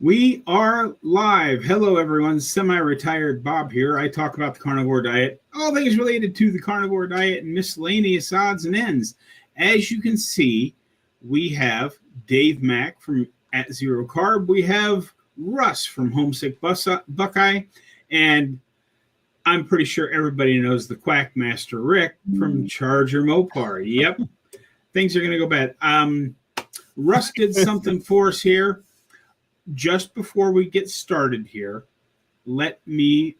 We are live. Hello, everyone. Semi-retired Bob here. I talk about the carnivore diet, all things related to the carnivore diet, and miscellaneous odds and ends. As you can see, we have Dave Mack from At Zero Carb. We have Russ from Homesick Buckeye, and I'm pretty sure everybody knows the Quack Master Rick from Charger Mopar. Yep, things are going to go bad. Russ did something for us here. Just before we get started here, let me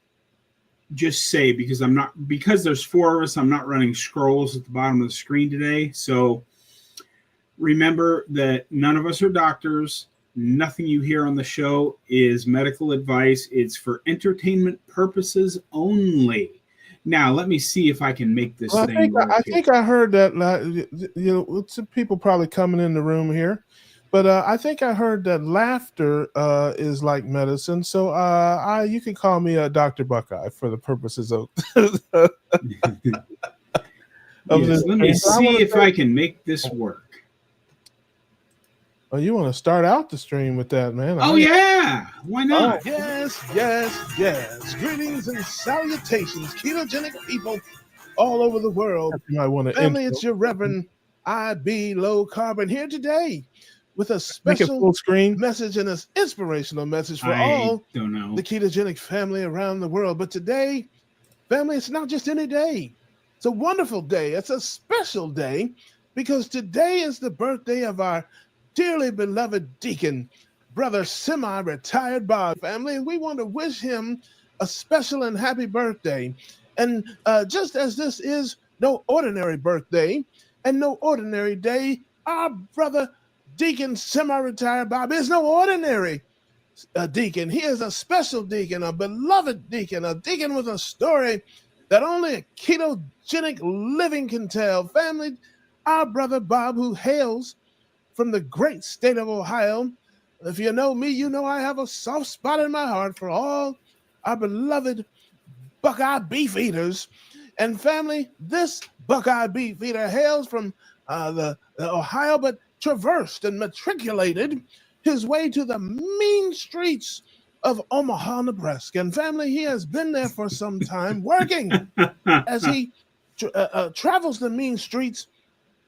just say, because there's four of us, I'm not running scrolls at the bottom of the screen today. So remember that none of us are doctors. Nothing you hear on the show is medical advice. It's for entertainment purposes only. Now, let me see if I can make this thing work. I think I heard that, some people probably coming in the room here. But I think I heard that laughter is like medicine. So you can call me Dr. Buckeye for the purposes of. Yes, let me see if I can make this work. Oh, you want to start out the stream with that, man? Yeah. Why not? Oh, yes. Greetings and salutations, ketogenic people all over the world. I want to Family, it's your Reverend I.B. Low Carbon here today with a special full screen message and an inspirational message for all the ketogenic family around the world. But today, family, it's not just any day. It's a wonderful day. It's a special day because today is the birthday of our dearly beloved deacon, brother semi-retired Bob, family. And we want to wish him a special and happy birthday. And just as this is no ordinary birthday and no ordinary day, our brother Deacon semi-retired Bob is no ordinary deacon. He is a special deacon, a beloved deacon, a deacon with a story that only a ketogenic living can tell. Family, our brother Bob, who hails from the great state of Ohio. If you know me, you know I have a soft spot in my heart for all our beloved Buckeye beef eaters. And family, this Buckeye beef eater hails from the Ohio, but traversed and matriculated his way to the mean streets of Omaha, Nebraska. And family, he has been there for some time working as he travels the mean streets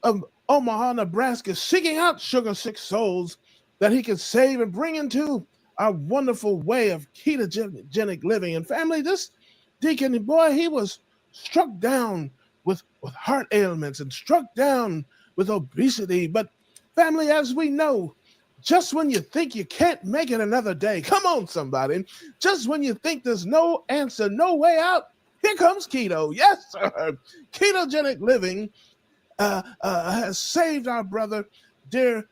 of Omaha, Nebraska, seeking out sugar-sick souls that he could save and bring into our wonderful way of ketogenic living. And family, this deacon, boy, he was struck down with heart ailments and struck down with obesity. But family, as we know, just when you think you can't make it another day, come on, somebody. Just when you think there's no answer, no way out, here comes keto. Yes, sir. Ketogenic living has saved our brother, dear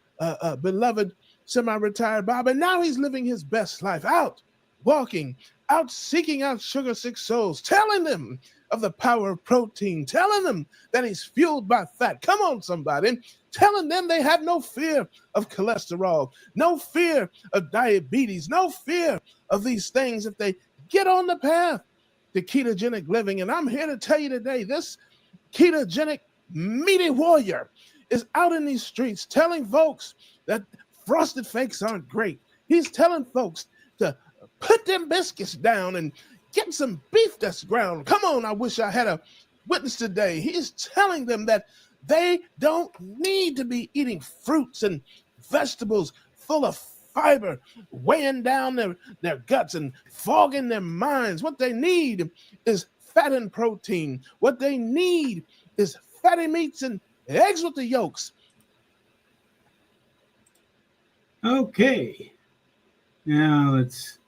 beloved semi-retired Bob, and now he's living his best life out, walking, out seeking out sugar-sick souls, telling them of the power of protein, telling them that he's fueled by fat. Come on, somebody. Telling them they have no fear of cholesterol, no fear of diabetes, no fear of these things if they get on the path to ketogenic living. And I'm here to tell you today, this ketogenic meaty warrior is out in these streets telling folks that frosted flakes aren't great. He's telling folks to put them biscuits down and get some beef that's ground. Come on, I wish I had a witness today. He's telling them that they don't need to be eating fruits and vegetables full of fiber, weighing down their guts and fogging their minds. What they need is fat and protein. What they need is fatty meats and eggs with the yolks. Okay. Now let's...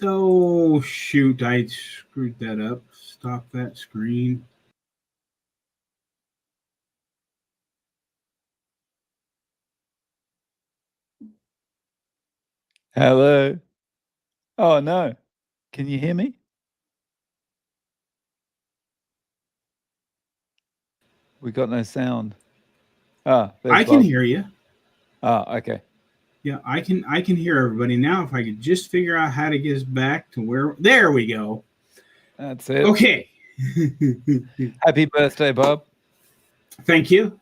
Oh, shoot. I screwed that up. Stop that screen. Hello. Oh, no. Can you hear me? We got no sound. I can hear you. Okay. Yeah, I can hear everybody now. If I could just figure out how to get us back to where... There we go. That's it. Okay. Happy birthday, Bob. Thank you.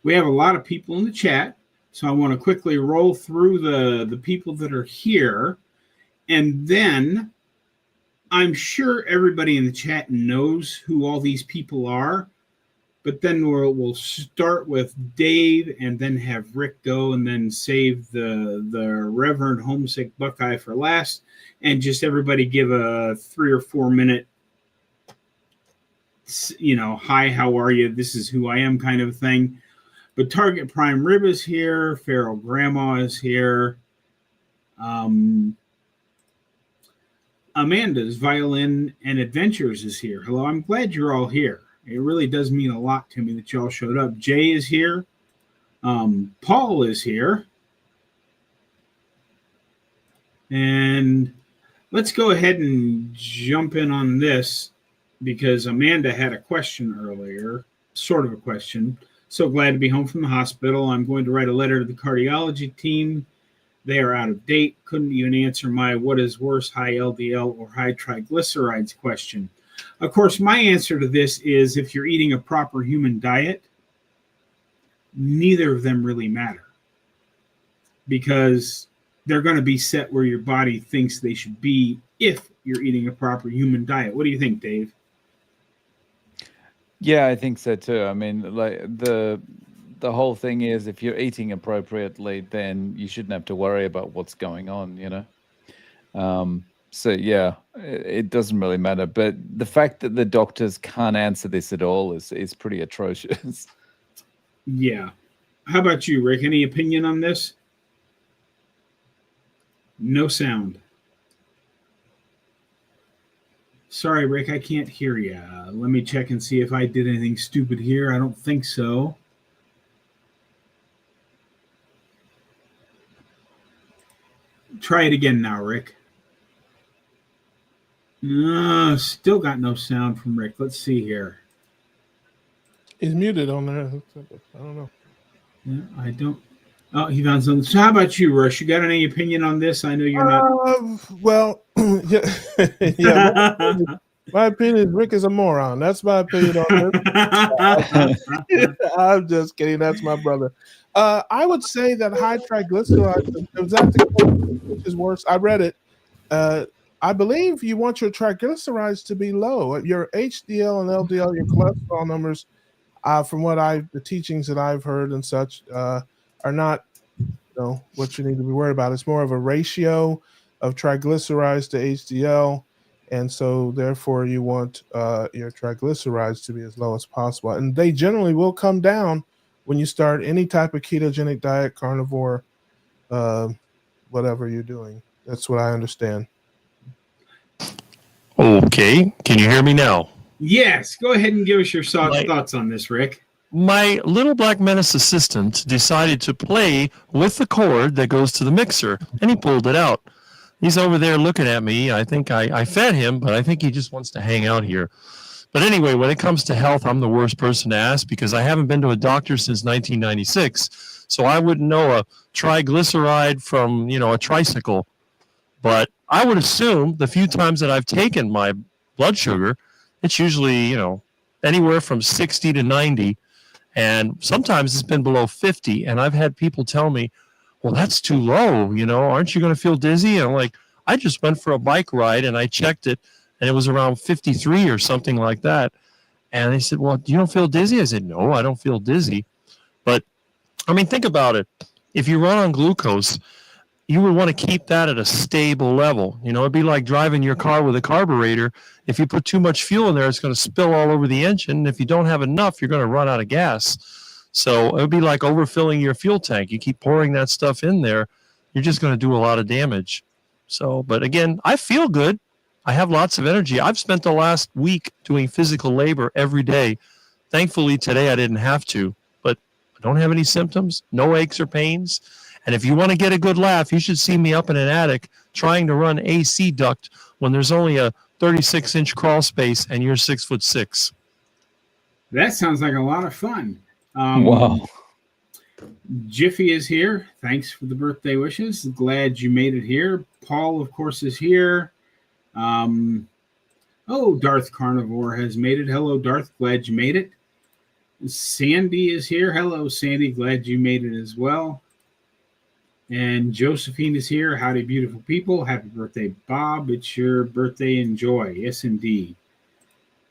We have a lot of people in the chat, so I want to quickly roll through the people that are here, and then I'm sure everybody in the chat knows who all these people are, but then we'll start with Dave and then have Rick go and then save the Reverend Homesick Buckeye for last, and just everybody give a 3 or 4 minute, hi, how are you? This is who I am kind of thing. But Target Prime Rib is here. Feral Grandma is here. Amanda's Violin and Adventures is here. Hello, I'm glad you're all here. It really does mean a lot to me that you all showed up. Jay is here. Paul is here. And let's go ahead and jump in on this because Amanda had a question earlier, sort of a question. So glad to be home from the hospital. I'm going to write a letter to the cardiology team. They are out of date. Couldn't even answer my what is worse, high LDL or high triglycerides question. Of course, my answer to this is if you're eating a proper human diet, neither of them really matter because they're going to be set where your body thinks they should be if you're eating a proper human diet. What do you think, Dave? Yeah, I think so too. I mean, like the whole thing is if you're eating appropriately, then you shouldn't have to worry about what's going on, So yeah, it doesn't really matter. But the fact that the doctors can't answer this at all is pretty atrocious. Yeah. How about you, Rick? Any opinion on this? No sound. Sorry, Rick, I can't hear you. Let me check and see if I did anything stupid here. I don't think so. Try it again now, Rick. No, still got no sound from Rick. Let's see here. He's muted on there. I don't know. Yeah, I don't. Oh, he found something. So how about you, Rush? You got any opinion on this? I know you're not. Well, yeah. My opinion is Rick is a moron. That's my opinion on this. I'm just kidding. That's my brother. I would say that high triglycerides, is that the case, which is worse? I read it. I believe you want your triglycerides to be low. Your HDL and LDL, your cholesterol numbers, from the teachings that I've heard and such, are not what you need to be worried about. It's more of a ratio of triglycerides to HDL. And so, therefore, you want your triglycerides to be as low as possible. And they generally will come down when you start any type of ketogenic diet, carnivore, whatever you're doing. That's what I understand. Okay. Can you hear me now? Yes. Go ahead and give us your thoughts on this, Rick. My little black menace assistant decided to play with the cord that goes to the mixer, and he pulled it out. He's over there looking at me. I think I fed him, but I think he just wants to hang out here. But anyway, when it comes to health, I'm the worst person to ask because I haven't been to a doctor since 1996. So I wouldn't know a triglyceride from, a tricycle. But I would assume the few times that I've taken my blood sugar, it's usually, anywhere from 60 to 90. And sometimes it's been below 50. And I've had people tell me, well, that's too low, aren't you going to feel dizzy? And I'm like, I just went for a bike ride and I checked it and it was around 53 or something like that. And they said, well, you don't feel dizzy? I said, no, I don't feel dizzy. But I mean, think about it. If you run on glucose, you would want to keep that at a stable level. It'd be like driving your car with a carburetor. If you put too much fuel in there, it's going to spill all over the engine. If you don't have enough, you're going to run out of gas. So it would be like overfilling your fuel tank. You keep pouring that stuff in there, you're just going to do a lot of damage. So, but again, I feel good. I have lots of energy. I've spent the last week doing physical labor every day. Thankfully, today I didn't have to, but I don't have any symptoms, no aches or pains. And if you want to get a good laugh, you should see me up in an attic trying to run AC duct when there's only a 36-inch crawl space and you're 6'6". That sounds like a lot of fun. Wow. Jiffy is here. Thanks for the birthday wishes. Glad you made it here. Paul, of course, is here. Darth Carnivore has made it. Hello, Darth. Glad you made it. Sandy is here. Hello, Sandy. Glad you made it as well. And Josephine is here. Howdy, beautiful people. Happy birthday, Bob. It's your birthday. Enjoy. Yes, indeed.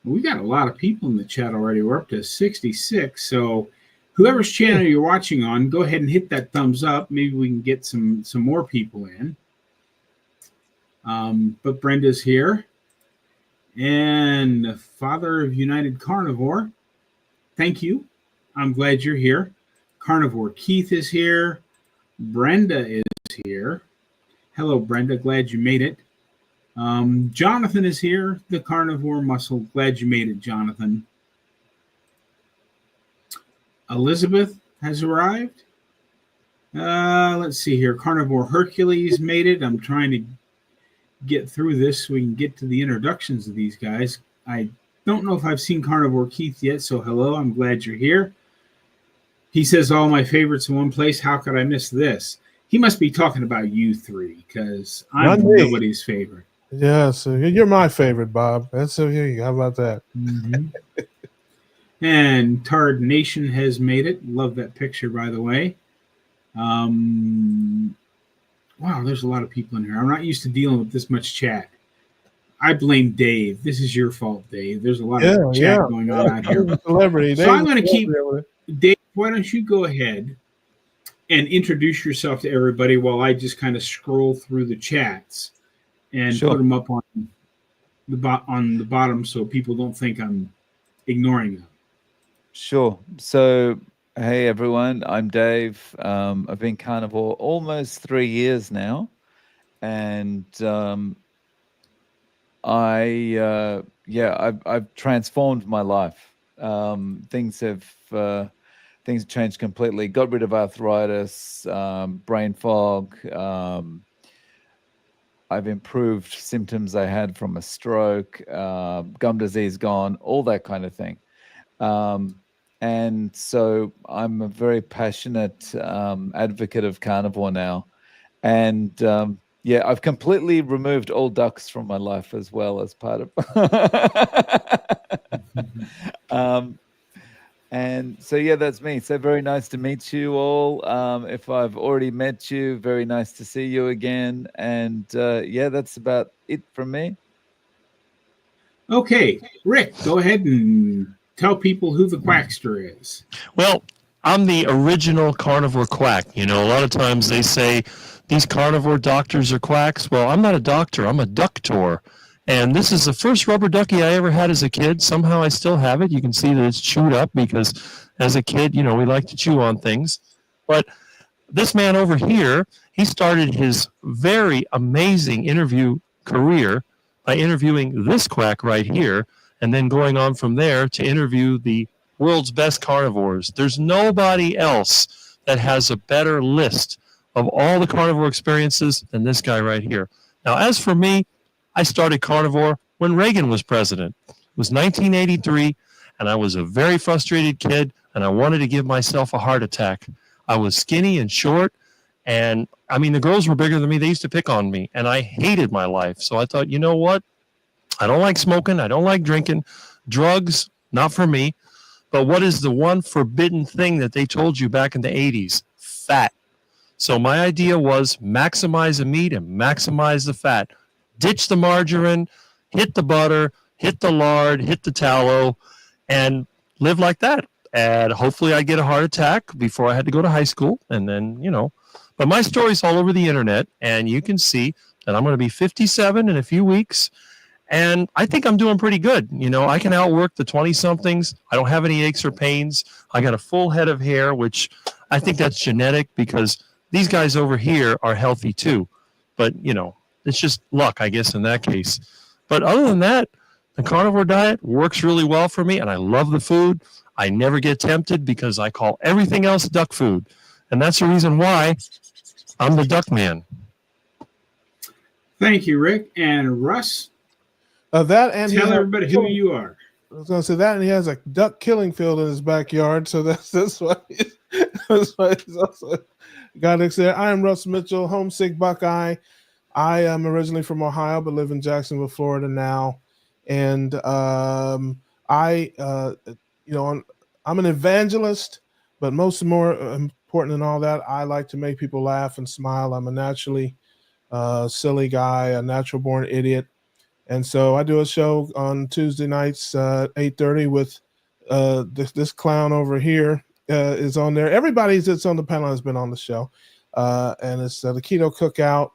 We got a lot of people in the chat already. We're up to 66. So whoever's channel you're watching on, go ahead and hit that thumbs up. Maybe we can get some more people in. But Brenda's here. And the father of United Carnivore. Thank you. I'm glad you're here. Carnivore Keith is here. Brenda is here. Hello, Brenda. Glad you made it. Jonathan is here. The Carnivore Muscle. Glad you made it, Jonathan. Elizabeth has arrived. Let's see here. Carnivore Hercules made it. I'm trying to get through this so we can get to the introductions of these guys. I don't know if I've seen Carnivore Keith yet, so hello. I'm glad you're here. He says all my favorites in one place. How could I miss this? He must be talking about you three because I'm nobody's favorite. Yeah, so you're my favorite, Bob. That's so here. How about that? Mm-hmm. And Tard Nation has made it. Love that picture, by the way. Wow, there's a lot of people in here. I'm not used to dealing with this much chat. I blame Dave. This is your fault, Dave. There's a lot of chat going on out here. Celebrity. So I'm going to keep Dave. Why don't you go ahead and introduce yourself to everybody while I just kind of scroll through the chats and put them up on the bottom so people don't think I'm ignoring them. Sure. So, hey everyone, I'm Dave. I've been carnivore almost 3 years now, and I've transformed my life. Things have changed completely. Got rid of arthritis, brain fog. I've improved symptoms I had from a stroke, gum disease gone, all that kind of thing. And so I'm a very passionate advocate of carnivore now. And I've completely removed all ducks from my life as well as part of and so that's me. So very nice to meet you all. If I've already met you, very nice to see you again. And that's about it from me. Okay, Rick, go ahead and tell people who the Quackster is. Well, I'm the original carnivore quack. You know, a lot of times they say these carnivore doctors are quacks. Well, I'm not a doctor. I'm a ductor. And this is the first rubber ducky I ever had as a kid. Somehow I still have it. You can see that it's chewed up because as a kid, you know, we like to chew on things. But this man over here, he started his very amazing interview career by interviewing this quack right here and then going on from there to interview the world's best carnivores. There's nobody else that has a better list of all the carnivore experiences than this guy right here. Now, as for me, I started carnivore when Reagan was president. It was 1983, and I was a very frustrated kid, and I wanted to give myself a heart attack. I was skinny and short, and, I mean, the girls were bigger than me. They used to pick on me, and I hated my life. So I thought, you know what? I don't like smoking. I don't like drinking. Drugs, not for me. But what is the one forbidden thing that they told you back in the 80s? Fat. So my idea was maximize the meat and maximize the fat. Ditch the margarine, hit the butter, hit the lard, hit the tallow, and live like that. And hopefully I get a heart attack before I had to go to high school. And then, you know, but my story's all over the internet, and you can see that I'm going to be 57 in a few weeks. And I think I'm doing pretty good. You know, I can outwork the 20-somethings. I don't have any aches or pains. I got a full head of hair, which I think that's genetic because these guys over here are healthy too. But, you know, it's just luck, I guess, in that case. But other than that, the carnivore diet works really well for me, and I love the food. I never get tempted because I call everything else duck food. And that's the reason why I'm the duck man. Thank you, Rick. And Russ, tell everybody who you are. I was going to say that, and he has a duck killing field in his backyard, so that's why he's also got it there. I am Russ Mitchell, homesick Buckeye. I am originally from Ohio, but live in Jacksonville, Florida now. And I'm an evangelist, but more important than all that, I like to make people laugh and smile. I'm a naturally silly guy, a natural born idiot. And so I do a show on Tuesday nights, 8:30 with this clown over here is on there. Everybody that's on the panel has been on the show. And it's the Keto Cookout,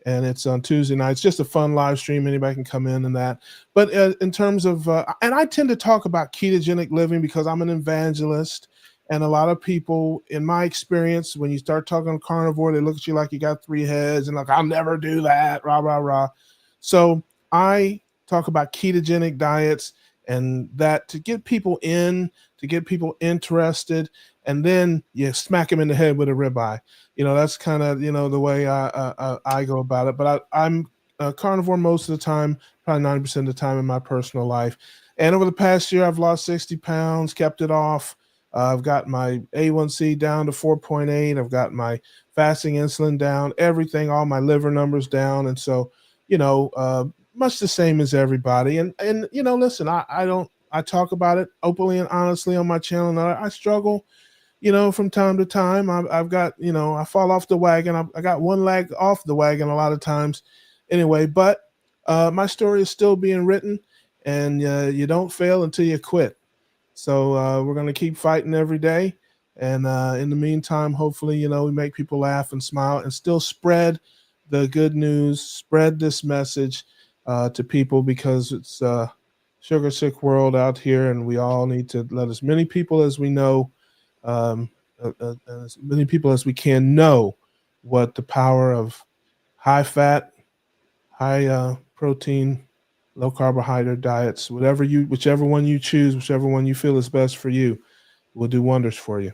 and it's on Tuesday nights. Just a fun live stream. Anybody can come in and that. But in terms of, and I tend to talk about ketogenic living because I'm an evangelist. And a lot of people, in my experience, when you start talking carnivore, they look at you like you got 3 heads and like, I'll never do that, rah, rah, rah. So I talk about ketogenic diets and that to get people in, to get people interested, and then you smack them in the head with a ribeye. That's kind of, the way I go about it. But I'm a carnivore most of the time, probably 90% of the time in my personal life. And over the past year, I've lost 60 pounds, kept it off. I've got my A1C down to 4.8. I've got my fasting insulin down, everything, all my liver numbers down. And so, much the same as everybody. And listen, I talk about it openly and honestly on my channel. And I struggle, from time to time. I've got, I fall off the wagon. I got one leg off the wagon a lot of times anyway, but my story is still being written, and you don't fail until you quit. So we're going to keep fighting every day. And in the meantime, hopefully, we make people laugh and smile and still spread the good news, spread this message to people, because it's a sugar sick world out here. And we all need to let as many people as we know, as many people as we can know what the power of high fat, high protein, low carbohydrate diets, whichever one you choose, whichever one you feel is best for you, will do wonders for you.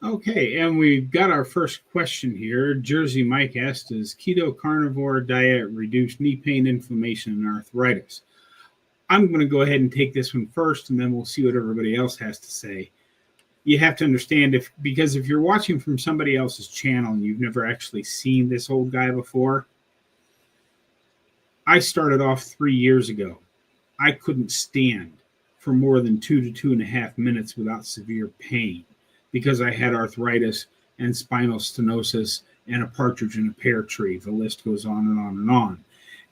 Okay, and we've got our first question here. Jersey Mike asked, does keto carnivore diet reduce knee pain, inflammation, and arthritis? I'm going to go ahead and take this one first, and then we'll see what everybody else has to say. You have to understand, because if you're watching from somebody else's channel and you've never actually seen this old guy before, I started off 3 years ago. I couldn't stand for more than 2 to 2.5 minutes without severe pain because I had arthritis and spinal stenosis and a partridge in a pear tree. The list goes on and on and on.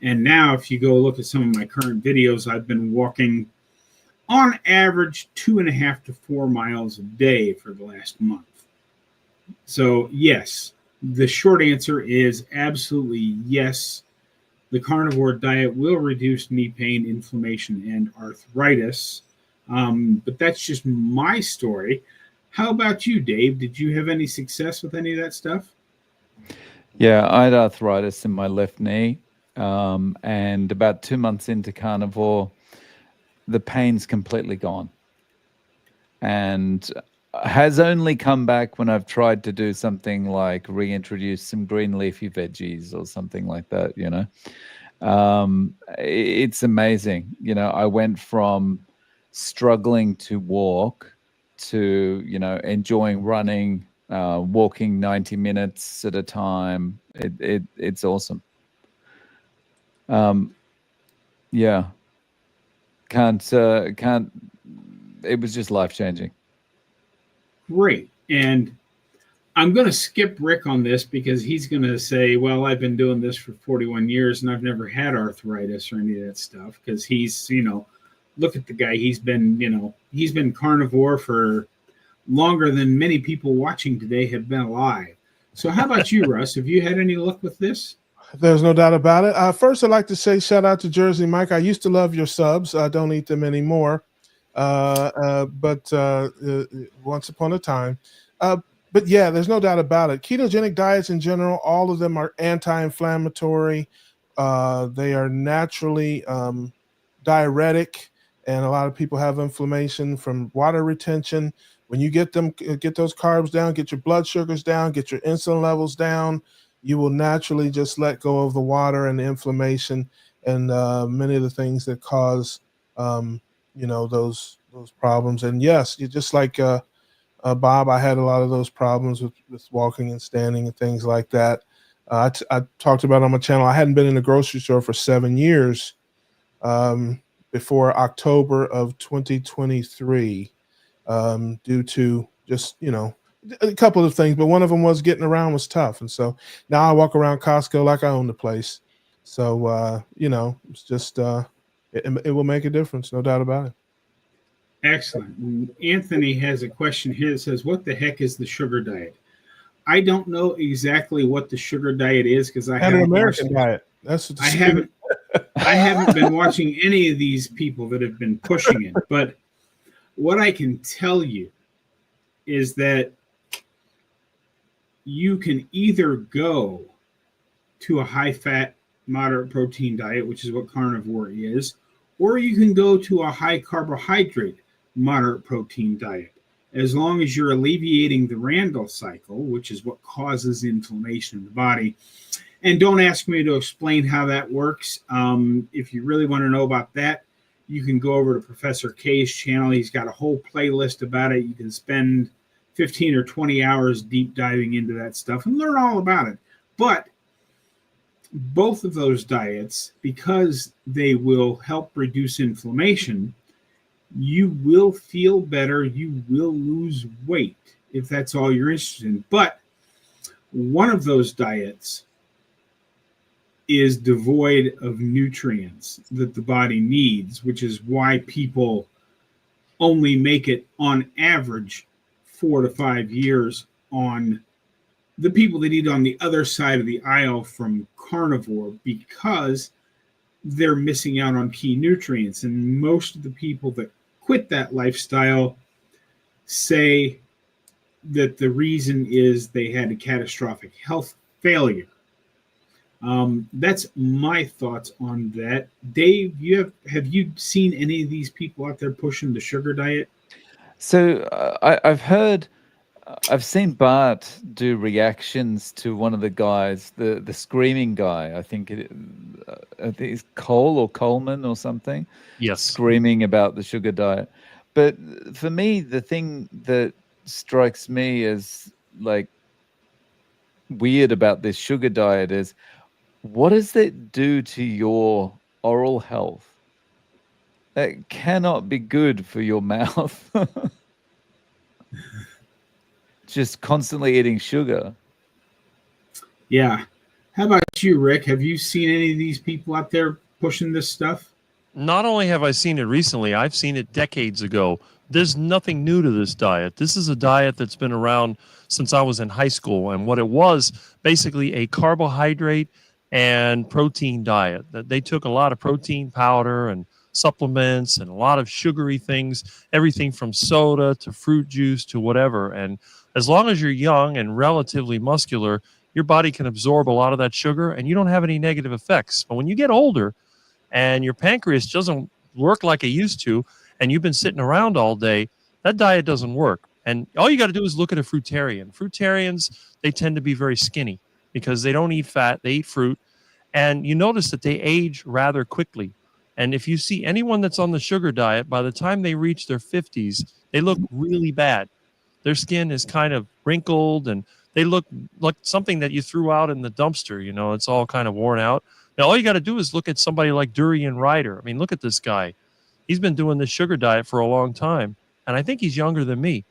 And now if you go look at some of my current videos, I've been walking on average 2.5 to 4 miles a day for the last month. So yes, the short answer is absolutely yes. The carnivore diet will reduce knee pain, inflammation, and arthritis. But that's just my story. How about you, Dave? Did you have any success with any of that stuff? Yeah, I had arthritis in my left knee. And about 2 months into carnivore, the pain's completely gone. And has only come back when I've tried to do something like reintroduce some green leafy veggies or something like that, It's amazing. I went from struggling to walk to, enjoying running, walking 90 minutes at a time. It's awesome. Yeah. Can't, it was just life-changing. Great. And I'm going to skip Rick on this because he's going to say, well, I've been doing this for 41 years and I've never had arthritis or any of that stuff, because he's, look at the guy. He's been carnivore for longer than many people watching today have been alive. So how about you, Russ? Have you had any luck with this? There's no doubt about it. First, I'd like to say shout out to Jersey Mike. I used to love your subs. I don't eat them anymore. But once upon a time. But yeah, there's no doubt about it. Ketogenic diets in general, all of them are anti-inflammatory. They are naturally diuretic, and a lot of people have inflammation from water retention. When you get those carbs down, get your blood sugars down, get your insulin levels down, you will naturally just let go of the water and the inflammation and many of the things that cause those problems. And yes, you just like Bob, I had a lot of those problems with walking and standing and things like that. I talked about on my channel, I hadn't been in a grocery store for 7 years before October of 2023. due to just, a couple of things, but one of them was getting around was tough. And so now I walk around Costco like I own the place. So, it's just, it will make a difference. No doubt about it. Excellent. And Anthony has a question here that says, what the heck is the sugar diet? I don't know exactly what the sugar diet is because I And an haven't American watched, diet. That's what I haven't been watching any of these people that have been pushing it. But what I can tell you is that you can either go to a high fat, moderate protein diet, which is what carnivore is, or you can go to a high carbohydrate, moderate protein diet. As long as you're alleviating the Randall cycle, which is what causes inflammation in the body. And don't ask me to explain how that works. If you really want to know about that, you can go over to Professor K's channel. He's got a whole playlist about it. You can spend 15 or 20 hours deep diving into that stuff and learn all about it. But both of those diets, because they will help reduce inflammation, you will feel better. You will lose weight if that's all you're interested in. But one of those diets is devoid of nutrients that the body needs, which is why people only make it on average 4 to 5 years on the people that eat on the other side of the aisle from carnivore, because they're missing out on key nutrients. And most of the people that quit that lifestyle say that the reason is they had a catastrophic health failure. That's my thoughts on that. Dave, have you seen any of these people out there pushing the sugar diet? So I've seen Bart do reactions to one of the guys, the screaming guy. I think it's Cole or Coleman or something. Yes. Screaming about the sugar diet. But for me, the thing that strikes me as like weird about this sugar diet is, what does it do to your oral health? That cannot be good for your mouth. Just constantly eating sugar. Yeah. How about you, Rick? Have you seen any of these people out there pushing this stuff? Not only have I seen it recently, I've seen it decades ago. There's nothing new to this diet. This is a diet that's been around since I was in high school. And what it was, basically a carbohydrate and protein diet. That they took a lot of protein powder and supplements and a lot of sugary things, everything from soda to fruit juice to whatever. And as long as you're young and relatively muscular, your body can absorb a lot of that sugar and you don't have any negative effects. But when you get older and your pancreas doesn't work like it used to, and you've been sitting around all day, that diet doesn't work. And all you got to do is look at a fruitarian. Fruitarians, they tend to be very skinny because they don't eat fat, they eat fruit. And you notice that they age rather quickly. And if you see anyone that's on the sugar diet, by the time they reach their 50s, they look really bad. Their skin is kind of wrinkled and they look like something that you threw out in the dumpster. You know, it's all kind of worn out. Now, all you got to do is look at somebody like Durian Ryder. I mean, look at this guy. He's been doing this sugar diet for a long time. And I think he's younger than me.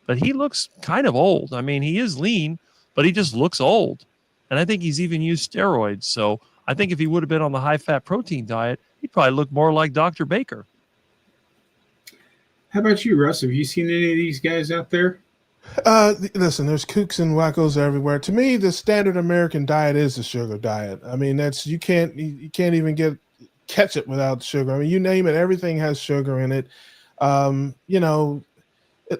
But he looks kind of old. I mean, he is lean, but he just looks old. And I think he's even used steroids. So I think if he would have been on the high-fat protein diet, he'd probably look more like Dr. Baker. How about you, Russ? Have you seen any of these guys out there? Listen, there's kooks and wackos everywhere. To me, the standard American diet is the sugar diet. I mean, that's you can't even get ketchup without sugar. I mean, you name it, everything has sugar in it.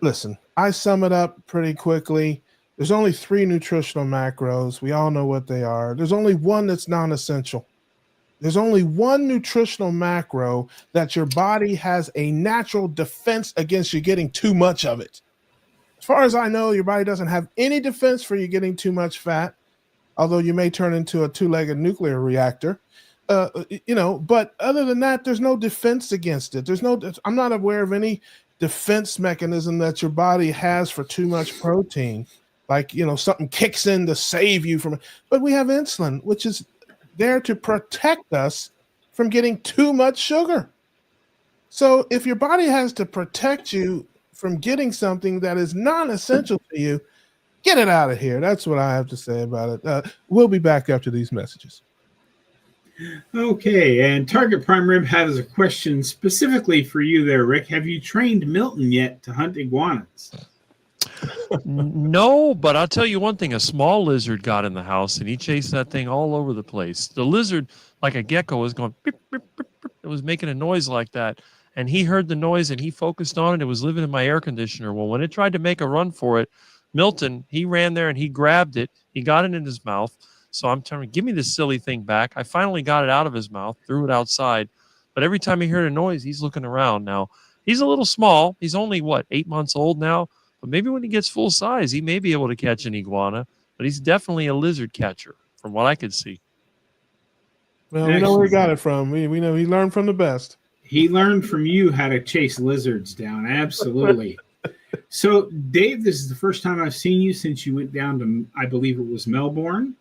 Listen, I sum it up pretty quickly. There's only 3 nutritional macros. We all know what they are. There's only one that's non-essential. There's only one nutritional macro that your body has a natural defense against you getting too much of it. As far as I know, your body doesn't have any defense for you getting too much fat, although you may turn into a 2-legged nuclear reactor. But other than that, there's no defense against it. I'm not aware of any defense mechanism that your body has for too much protein. Like, something kicks in to save you from it. But we have insulin, which is there to protect us from getting too much sugar. So if your body has to protect you from getting something that is non-essential to you, get it out of here. That's what I have to say about it. We'll be back after these messages. Okay, and Target Prime Rib has a question specifically for you there, Rick. Have you trained Milton yet to hunt iguanas? No, but I'll tell you one thing. A small lizard got in the house, and he chased that thing all over the place. The lizard, like a gecko, was going beep, beep, beep, beep. It was making a noise like that. And he heard the noise, and he focused on it. It was living in my air conditioner. Well, when it tried to make a run for it, Milton, he ran there, and he grabbed it. He got it in his mouth. So I'm telling him, give me this silly thing back. I finally got it out of his mouth, threw it outside. But every time he heard a noise, he's looking around. Now, he's a little small. He's only, 8 months old now? But maybe when he gets full size, he may be able to catch an iguana. But he's definitely a lizard catcher, from what I could see. Well, we know where he got it from. We know he learned from the best. He learned from you how to chase lizards down. Absolutely. So, Dave, this is the first time I've seen you since you went down to, I believe it was Melbourne.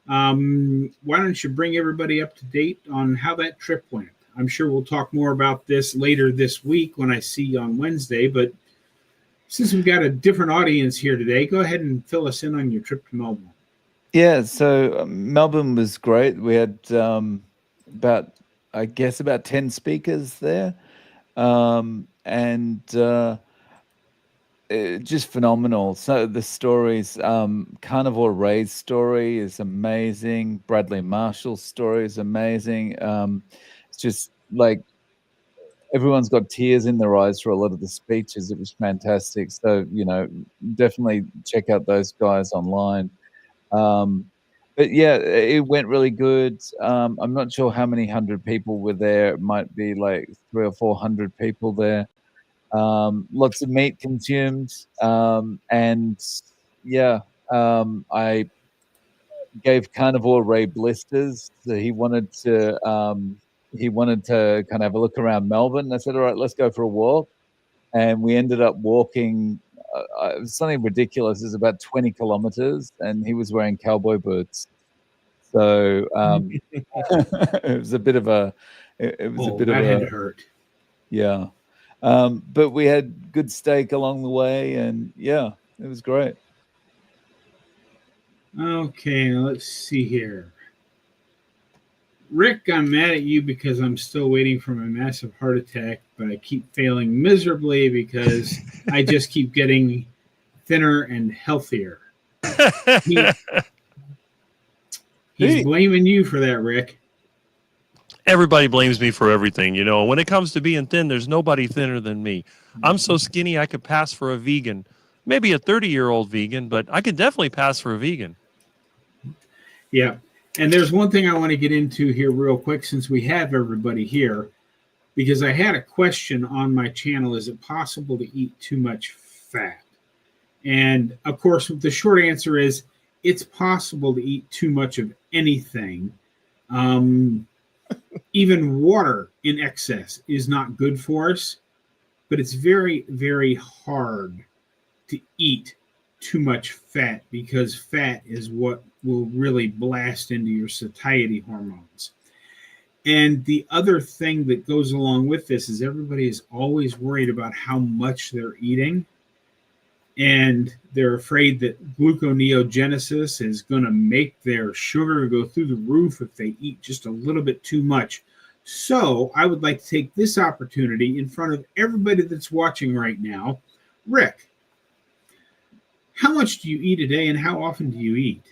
Why don't you bring everybody up to date on how that trip went? I'm sure we'll talk more about this later this week when I see you on Wednesday, but since we've got a different audience here today, go ahead and fill us in on your trip to Melbourne. Yeah, so Melbourne was great. We had about 10 speakers there, and just phenomenal. So the stories, Carnivore Ray's story is amazing. Bradley Marshall's story is amazing. It's just like everyone's got tears in their eyes for a lot of the speeches. It was fantastic. So, definitely check out those guys online. But yeah, it went really good. I'm not sure how many hundred people were there. It might be like 300 or 400 people there. Lots of meat consumed. And yeah, I gave Carnivore Ray blisters. So he wanted to kind of have a look around Melbourne. I said, all right, let's go for a walk. And we ended up walking something ridiculous. It was about 20 kilometers, and he was wearing cowboy boots. So it was a bit of a. That had to hurt. Yeah, but we had good steak along the way, and yeah, it was great. Okay, let's see here. Rick, I'm mad at you because I'm still waiting for my massive heart attack, but I keep failing miserably because I just keep getting thinner and healthier. He's blaming you for that, Rick. Everybody blames me for everything. When it comes to being thin, there's nobody thinner than me. I'm so skinny I could pass for a vegan, maybe a 30-year-old vegan, but I could definitely pass for a vegan. Yeah. And there's one thing I want to get into here real quick since we have everybody here, because I had a question on my channel. Is it possible to eat too much fat? And of course, the short answer is it's possible to eat too much of anything. Even water in excess is not good for us, but it's very, very hard to eat too much fat because fat is what will really blast into your satiety hormones. And the other thing that goes along with this is everybody is always worried about how much they're eating. And they're afraid that gluconeogenesis is going to make their sugar go through the roof if they eat just a little bit too much. So I would like to take this opportunity in front of everybody that's watching right now. Rick, how much do you eat a day and how often do you eat?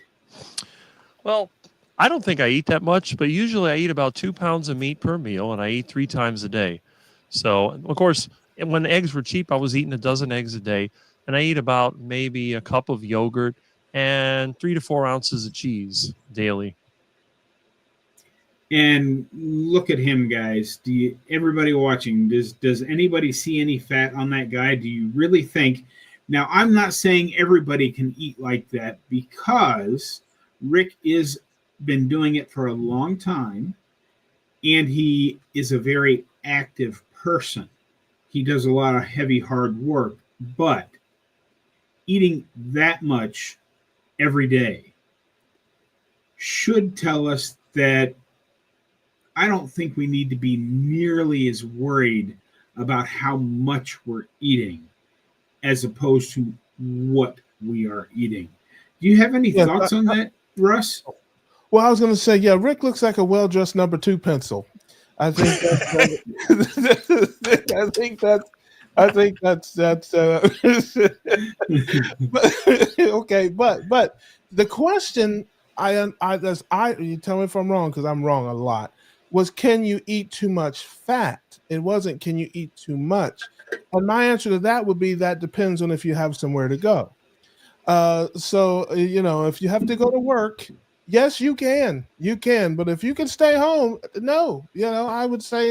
Well, I don't think I eat that much, but usually I eat about 2 pounds of meat per meal, and I eat 3 times a day. So, of course, when eggs were cheap, I was eating a dozen eggs a day, and I eat about maybe a cup of yogurt and 3 to 4 ounces of cheese daily. And look at him, guys. Everybody watching, does anybody see any fat on that guy? Do you really think? Now, I'm not saying everybody can eat like that because Rick is been doing it for a long time, and he is a very active person. He does a lot of heavy, hard work, but eating that much every day should tell us that I don't think we need to be nearly as worried about how much we're eating. as opposed to what we are eating. Do you have any Yes, thoughts on that, Russ? well, I was going to say, yeah, Rick looks like a well-dressed number 2 pencil. I think that's, I think that's okay. But the question you tell me if I'm wrong because I'm wrong a lot, was can you eat too much fat? It wasn't can you eat too much. And my answer to that would be that depends on if you have somewhere to go. So if you have to go to work, yes, you can. You can, but if you can stay home, no. I would say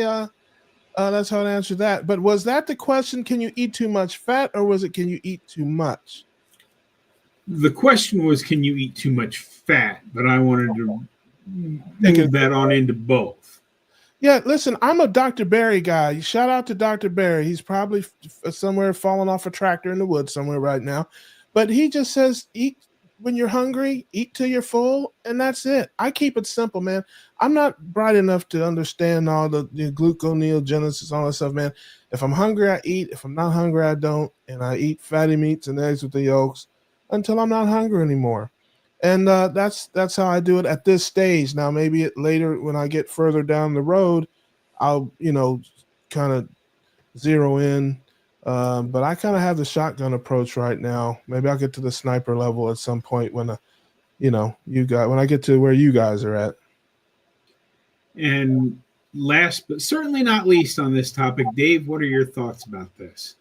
that's how to answer that. But was that the question? Can you eat too much fat, or was it can you eat too much? The question was, can you eat too much fat? But I wanted to move that on into both. Yeah, listen, I'm a Dr. Barry guy. Shout out to Dr. Barry. He's probably somewhere falling off a tractor in the woods somewhere right now. But he just says, eat when you're hungry, eat till you're full, and that's it. I keep it simple, man. I'm not bright enough to understand all the gluconeogenesis, all that stuff, man. If I'm hungry, I eat. If I'm not hungry, I don't. And I eat fatty meats and eggs with the yolks until I'm not hungry anymore. And that's how I do it at this stage. Now, maybe later when I get further down the road, I'll, kind of zero in. But I kind of have the shotgun approach right now. Maybe I'll get to the sniper level at some point when, when I get to where you guys are at. And last but certainly not least on this topic, Dave, what are your thoughts about this?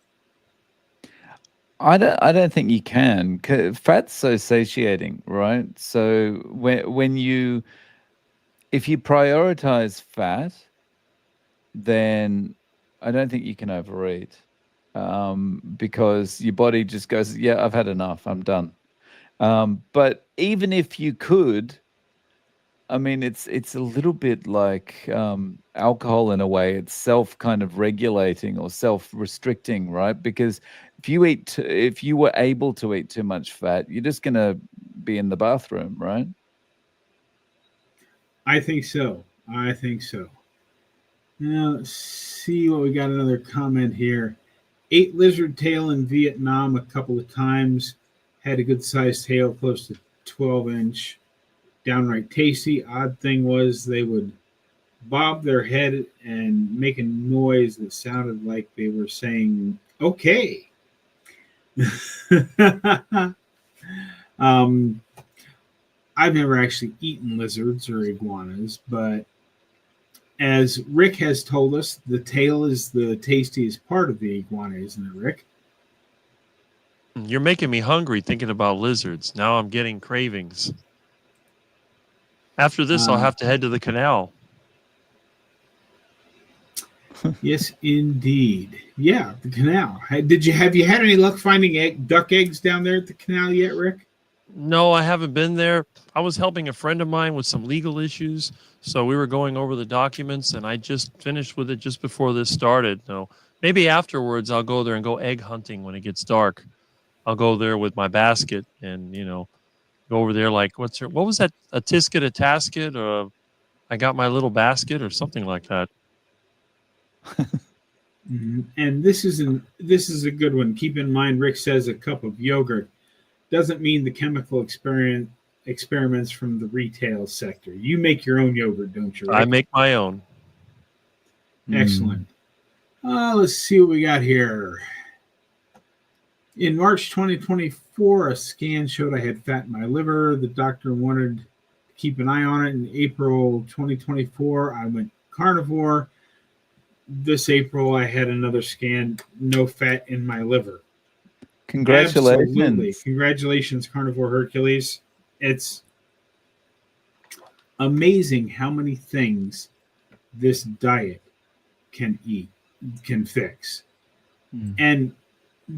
I don't think you can. Fat's so satiating, right? So if you prioritize fat, then I don't think you can overeat, because your body just goes, yeah, I've had enough, I'm done. But even if you could, I mean, it's a little bit like alcohol in a way. It's self kind of regulating or self-restricting, right? Because if you were able to eat too much fat, you're just going to be in the bathroom, right? I think so. Now, let's see what we got. Another comment here. Ate lizard tail in Vietnam a couple of times. Had a good sized tail, close to 12-inch. Downright tasty. Odd thing was they would bob their head and make a noise that sounded like they were saying, okay. I've never actually eaten lizards or iguanas, but as Rick has told us, the tail is the tastiest part of the iguana, isn't it, Rick? You're making me hungry thinking about lizards. Now I'm getting cravings. After this, I'll have to head to the canal. Yes, indeed. Yeah, the canal. Have you had any luck finding duck eggs down there at the canal yet, Rick? No, I haven't been there. I was helping a friend of mine with some legal issues, so we were going over the documents, and I just finished with it just before this started. So maybe afterwards I'll go there and go egg hunting when it gets dark. I'll go there with my basket and, go over there like, what was that? A tisket, a tasket, or I got my little basket or something like that. And this is a good one. Keep in mind, Rick says a cup of yogurt doesn't mean the chemical experiments from the retail sector. You make your own yogurt, don't you, Rick? I make my own. Excellent. Let's see what we got here. In March 2024, a scan showed I had fat in my liver. The doctor wanted to keep an eye on it. In April 2024, I went carnivore. This April, I had another scan, no fat in my liver. Congratulations. Absolutely. Congratulations, Carnivore Hercules. It's amazing how many things this diet can fix. And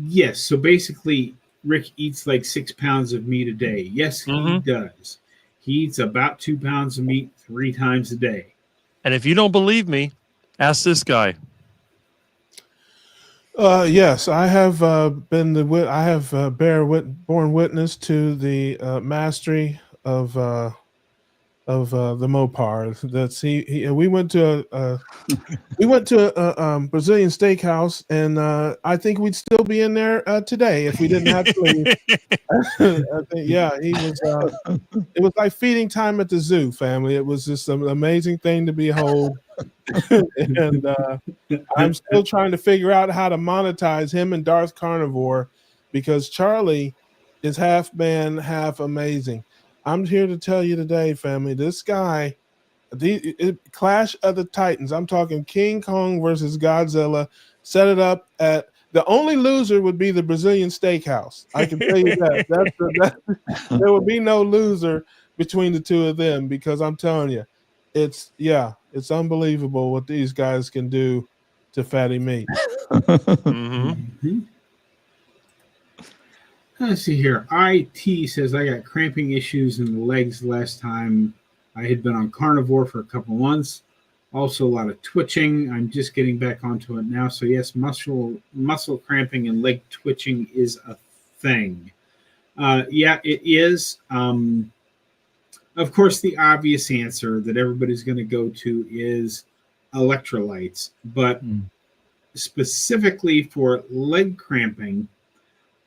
yes, so basically, Rick eats like 6 pounds of meat a day. Yes, he does. He eats about 2 pounds of meat 3 times a day. And if you don't believe me, ask this guy. Yes, I have borne witness to the mastery of the Mopar. We went to a Brazilian steakhouse, and I think we'd still be in there today if we didn't have to leave. I think, yeah, he was. It was like feeding time at the zoo, family. It was just an amazing thing to behold, and I'm still trying to figure out how to monetize him and Darth Carnivore, because Charlie is half man, half amazing. I'm here to tell you today, family, this guy, Clash of the Titans. I'm talking King Kong versus Godzilla. Set it up at the only loser would be the Brazilian steakhouse. I can tell you that. There would be no loser between the two of them, because I'm telling you, it's unbelievable what these guys can do to fatty meat. Mm-hmm. Let's see here. IT says I got cramping issues in the legs last time I had been on carnivore for a couple months. Also a lot of twitching. I'm just getting back onto it now. So yes, muscle cramping and leg twitching is a thing. Yeah, it is. Of course, the obvious answer that everybody's going to go to is electrolytes. But specifically for leg cramping,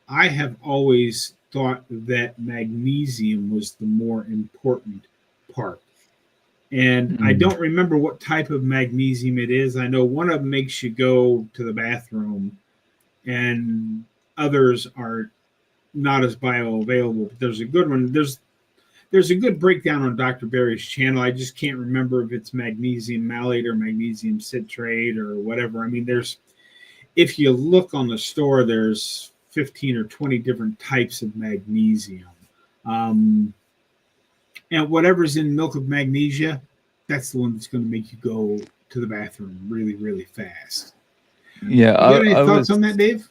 I have always thought that magnesium was the more important part. And I don't remember what type of magnesium it is. I know one of them makes you go to the bathroom, and others are not as bioavailable. But there's a good one. There's a good breakdown on Dr. Barry's channel. I just can't remember if it's magnesium malate or magnesium citrate or whatever. I mean, if you look on the store, there's 15 or 20 different types of magnesium. And whatever's in milk of magnesia, that's the one that's going to make you go to the bathroom really, really fast. Yeah. You got any thoughts on that, Dave?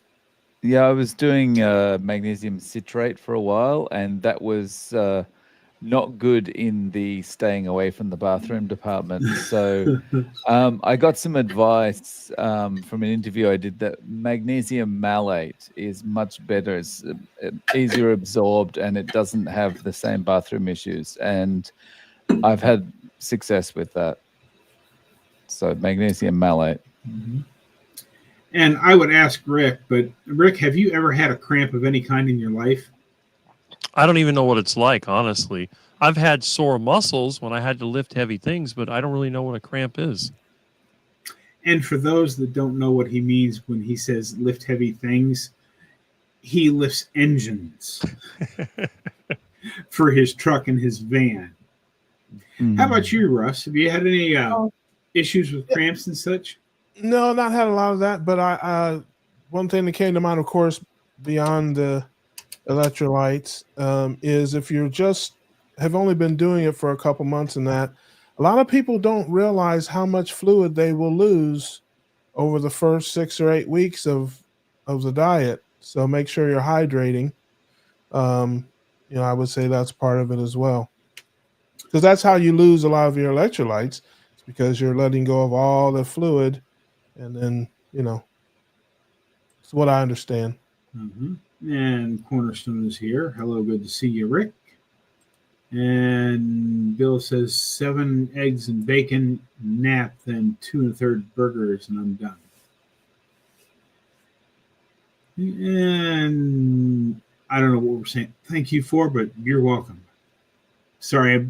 Yeah, I was doing magnesium citrate for a while, and that was not good in the staying away from the bathroom department. So I got some advice from an interview I did that magnesium malate is much better. It's easier absorbed, and it doesn't have the same bathroom issues. And I've had success with that. So magnesium malate. Mm-hmm. And I would ask Rick, but Rick, have you ever had a cramp of any kind in your life? I don't even know what it's like, honestly. I've had sore muscles when I had to lift heavy things, but I don't really know what a cramp is. And for those that don't know what he means when he says lift heavy things, he lifts engines for his truck and his van. Mm-hmm. How about you, Russ? Have you had any issues with cramps and such? No, not had a lot of that, but I one thing that came to mind, of course, beyond the electrolytes, is if you just have only been doing it for a couple months, and that a lot of people don't realize how much fluid they will lose over the first 6 or 8 weeks of the diet. So make sure you're hydrating. I would say that's part of it as well, because that's how you lose a lot of your electrolytes. It's because you're letting go of all the fluid, and then it's what I understand. Mm-hmm. And Cornerstone is here. Hello, good to see you, Rick. And Bill says 7 eggs and bacon, nap, then 2 1/3 burgers, and I'm done. And I don't know what we're saying. Thank you for, but you're welcome. Sorry,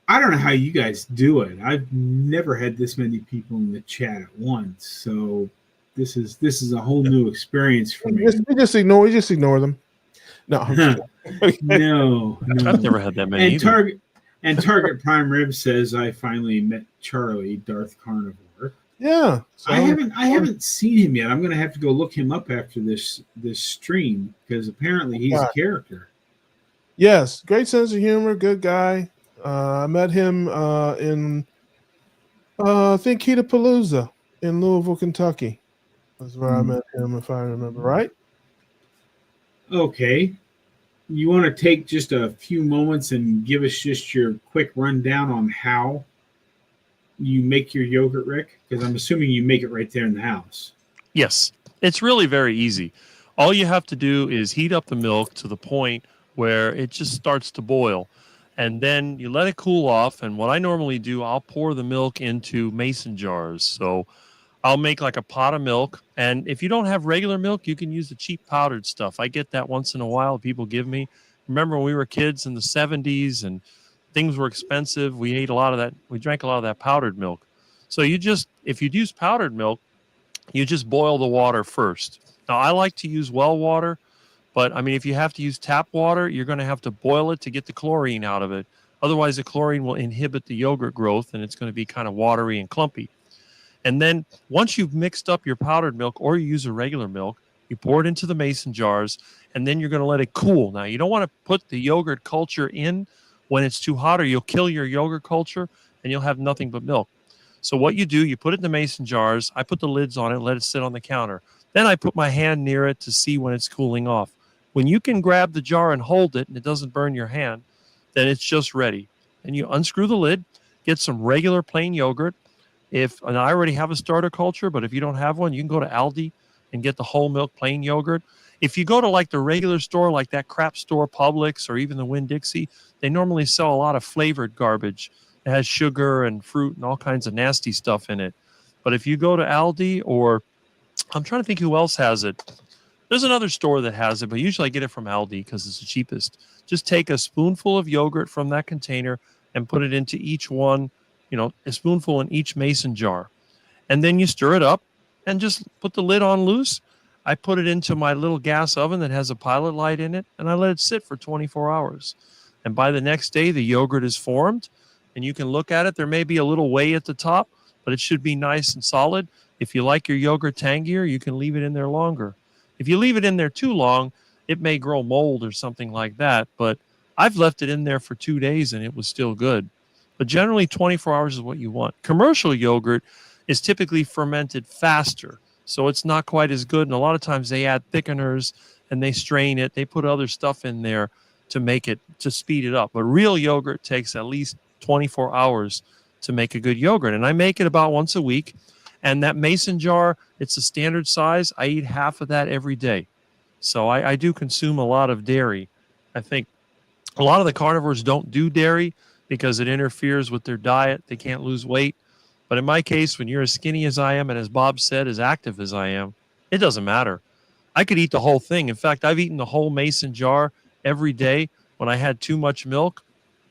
I don't know how you guys do it. I've never had this many people in the chat at once, so this is a whole new experience for me. We just ignore them. No, no. I've never had that many. Target Prime Rib says I finally met Charlie, Darth Carnivore. Yeah, so I haven't seen him yet. I'm going to have to go look him up after this stream, because apparently he's a character. Yes, great sense of humor, good guy. I met him in I think Ketapalooza in Louisville, Kentucky. That's where I met him, if I remember right. Okay. You want to take just a few moments and give us just your quick rundown on how you make your yogurt, Rick? Because I'm assuming you make it right there in the house. Yes. It's really very easy. All you have to do is heat up the milk to the point where it just starts to boil. and then you let it cool off. And what I normally do, I'll pour the milk into mason jars. So I'll make like a pot of milk. And if you don't have regular milk, you can use the cheap powdered stuff. I get that once in a while. People give me. Remember when we were kids in the 70s and things were expensive? We ate a lot of that. We drank a lot of that powdered milk. So if you use powdered milk, you just boil the water first. Now, I like to use well water. But I mean, if you have to use tap water, you're going to have to boil it to get the chlorine out of it. Otherwise, the chlorine will inhibit the yogurt growth and it's going to be kind of watery and clumpy. And then once you've mixed up your powdered milk or you use a regular milk, you pour it into the mason jars and then you're going to let it cool. Now, you don't want to put the yogurt culture in when it's too hot or you'll kill your yogurt culture and you'll have nothing but milk. So what you do, you put it in the mason jars. I put the lids on it, let it sit on the counter. Then I put my hand near it to see when it's cooling off. When you can grab the jar and hold it and it doesn't burn your hand, then it's just ready. And you unscrew the lid, get some regular plain yogurt. And I already have a starter culture, but if you don't have one, you can go to Aldi and get the whole milk plain yogurt. If you go to like the regular store, like that crap store, Publix, or even the Winn-Dixie, they normally sell a lot of flavored garbage. It has sugar and fruit and all kinds of nasty stuff in it. But if you go to Aldi, or I'm trying to think who else has it. There's another store that has it, but usually I get it from Aldi because it's the cheapest. Just take a spoonful of yogurt from that container and put it into each one, a spoonful in each mason jar. And then you stir it up and just put the lid on loose. I put it into my little gas oven that has a pilot light in it, and I let it sit for 24 hours. And by the next day, the yogurt is formed, and you can look at it. There may be a little whey at the top, but it should be nice and solid. If you like your yogurt tangier, you can leave it in there longer. If you leave it in there too long, it may grow mold or something like that. But I've left it in there for 2 days and it was still good. But generally, 24 hours is what you want. Commercial yogurt is typically fermented faster, so it's not quite as good. And a lot of times they add thickeners and they strain it. They put other stuff in there to speed it up. But real yogurt takes at least 24 hours to make a good yogurt. And I make it about once a week. And that mason jar, it's a standard size. I eat half of that every day. So I do consume a lot of dairy. I think a lot of the carnivores don't do dairy because it interferes with their diet. They can't lose weight. But in my case, when you're as skinny as I am, and as Bob said, as active as I am, it doesn't matter. I could eat the whole thing. In fact, I've eaten the whole mason jar every day. When I had too much milk,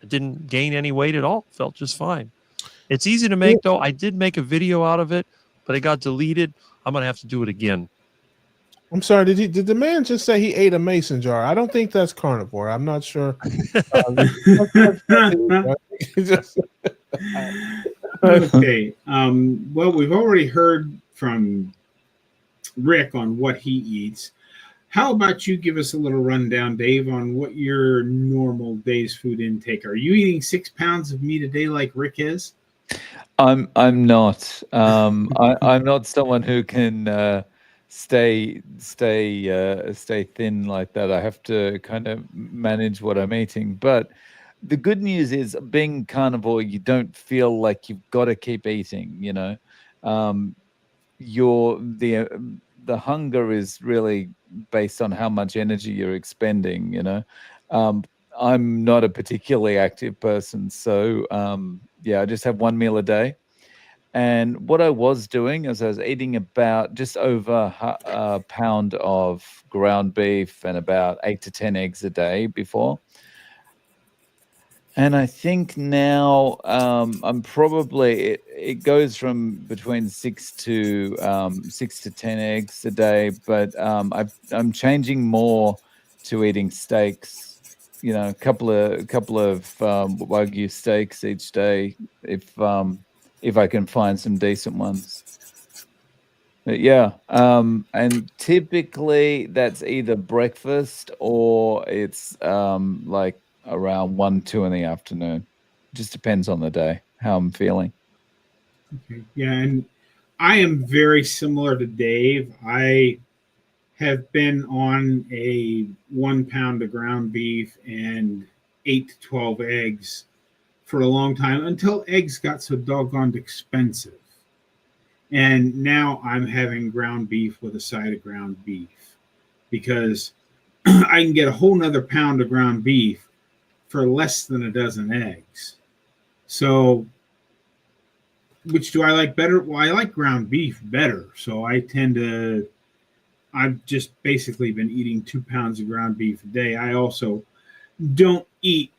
I didn't gain any weight at all. Felt just fine. It's easy to make, though. I did make a video out of it, but it got deleted. I'm going to have to do it again. I'm sorry. Did the man just say he ate a mason jar? I don't think that's carnivore. I'm not sure. Okay. Well, we've already heard from Rick on what he eats. How about you give us a little rundown, Dave, on what your normal day's food intake? Are you eating 6 pounds of meat a day like Rick is? I'm not. I'm not someone who can stay thin like that. I have to kind of manage what I'm eating. But the good news is, being carnivore, you don't feel like you've got to keep eating. The hunger is really based on how much energy you're expending. I'm not a particularly active person, so I just have one meal a day. And what I was doing is I was eating about just over a pound of ground beef and about 8 to 10 eggs a day before. And I think now I'm probably it goes from between 6 to 10 eggs a day, but I'm changing more to eating steaks. A couple of Wagyu steaks each day if I can find some decent ones. But and typically that's either breakfast or it's like around 1-2 in the afternoon. Just depends on the day, how I'm feeling. Okay. Yeah, and I am very similar to Dave. I have been on a 1 pound of ground beef and 8 to 12 eggs for a long time, until eggs got so doggone expensive. And now I'm having ground beef with a side of ground beef because I can get a whole nother pound of ground beef for less than a dozen eggs. So, which do I like better? Well, I like ground beef better. So I've just basically been eating 2 pounds of ground beef a day. I also don't eat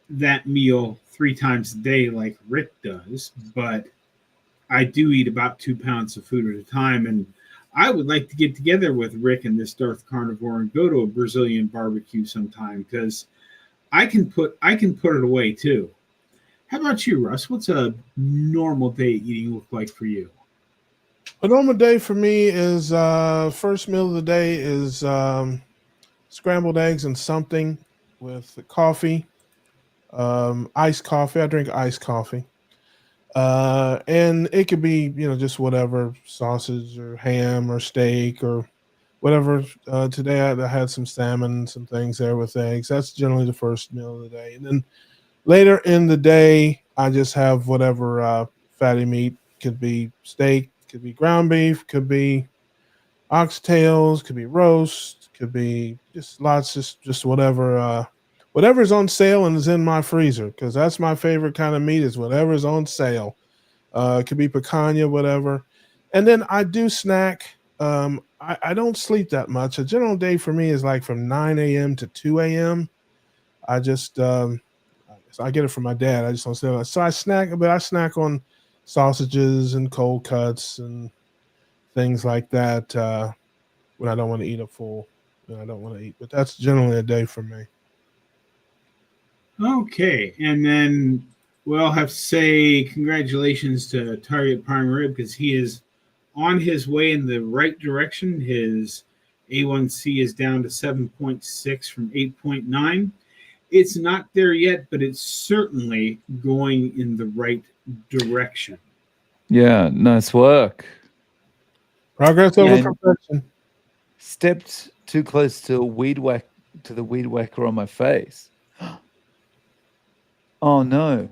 that meal 3 times a day like Rick does, but I do eat about 2 pounds of food at a time. And I would like to get together with Rick and this Darth Carnivore and go to a Brazilian barbecue sometime, because I can put it away too. How about you, Russ? What's a normal day eating look like for you? A normal day for me is first meal of the day is scrambled eggs and something with coffee, iced coffee. I drink iced coffee. And it could be, just whatever, sausage or ham or steak or whatever. Today I had some salmon, some things there with eggs. That's generally the first meal of the day. And then later in the day, I just have whatever fatty meat. Could be steak, could be ground beef, could be oxtails, could be roast, could be just lots, just whatever. Whatever's on sale and is in my freezer, because that's my favorite kind of meat, is whatever's on sale. It could be picanha, whatever. And then I do snack. I don't sleep that much. A general day for me is like from 9 a.m. to 2 a.m. I just, so I get it from my dad. I just don't sleep. So I snack, but I snack on sausages and cold cuts and things like that when I don't want to eat a full, when I don't want to eat. But that's generally a day for me. Okay, and then we'll have to say congratulations to Target Prime Rib, because he is on his way in the right direction. His A1C is down to 7.6 from 8.9. It's not there yet, but it's certainly going in the right direction. Yeah, nice work. Progress over perfection. Stepped too close to the weed whacker on my face. Oh no.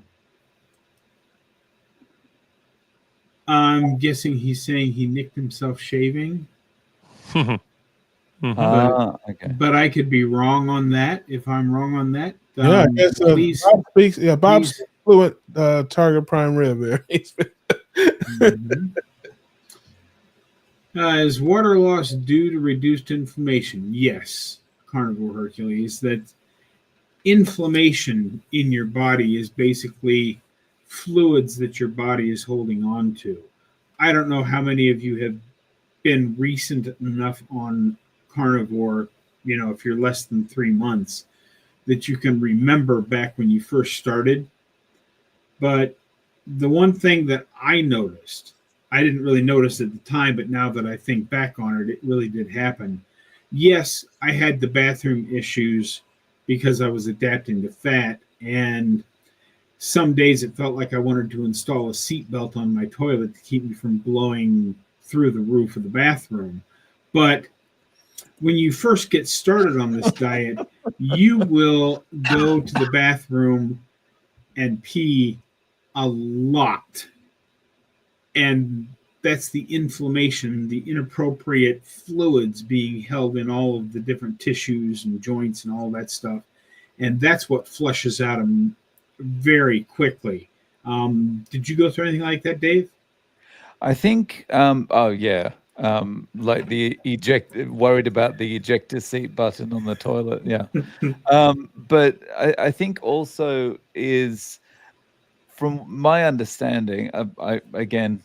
I'm guessing he's saying he nicked himself shaving. Okay. But I could be wrong on that. If I'm wrong on that, I guess please. Bob speaks. Yeah, Bob's fluent Target Prime Rib there. Mm-hmm. Is water loss due to reduced inflammation? Yes, Carnivore Hercules. That inflammation in your body is basically fluids that your body is holding on to. I don't know how many of you have been recent enough on carnivore, if you're less than 3 months, that you can remember back when you first started. But the one thing that I noticed, I didn't really notice at the time, but now that I think back on it, it really did happen. Yes, I had the bathroom issues because I was adapting to fat, and some days it felt like I wanted to install a seatbelt on my toilet to keep me from blowing through the roof of the bathroom. But when you first get started on this diet, you will go to the bathroom and pee a lot. And that's the inflammation, the inappropriate fluids being held in all of the different tissues and joints and all that stuff. And that's what flushes out them very quickly. Did you go through anything like that, Dave? I think, like worried about the ejector seat button on the toilet. Yeah. But I think also is, from my understanding, again,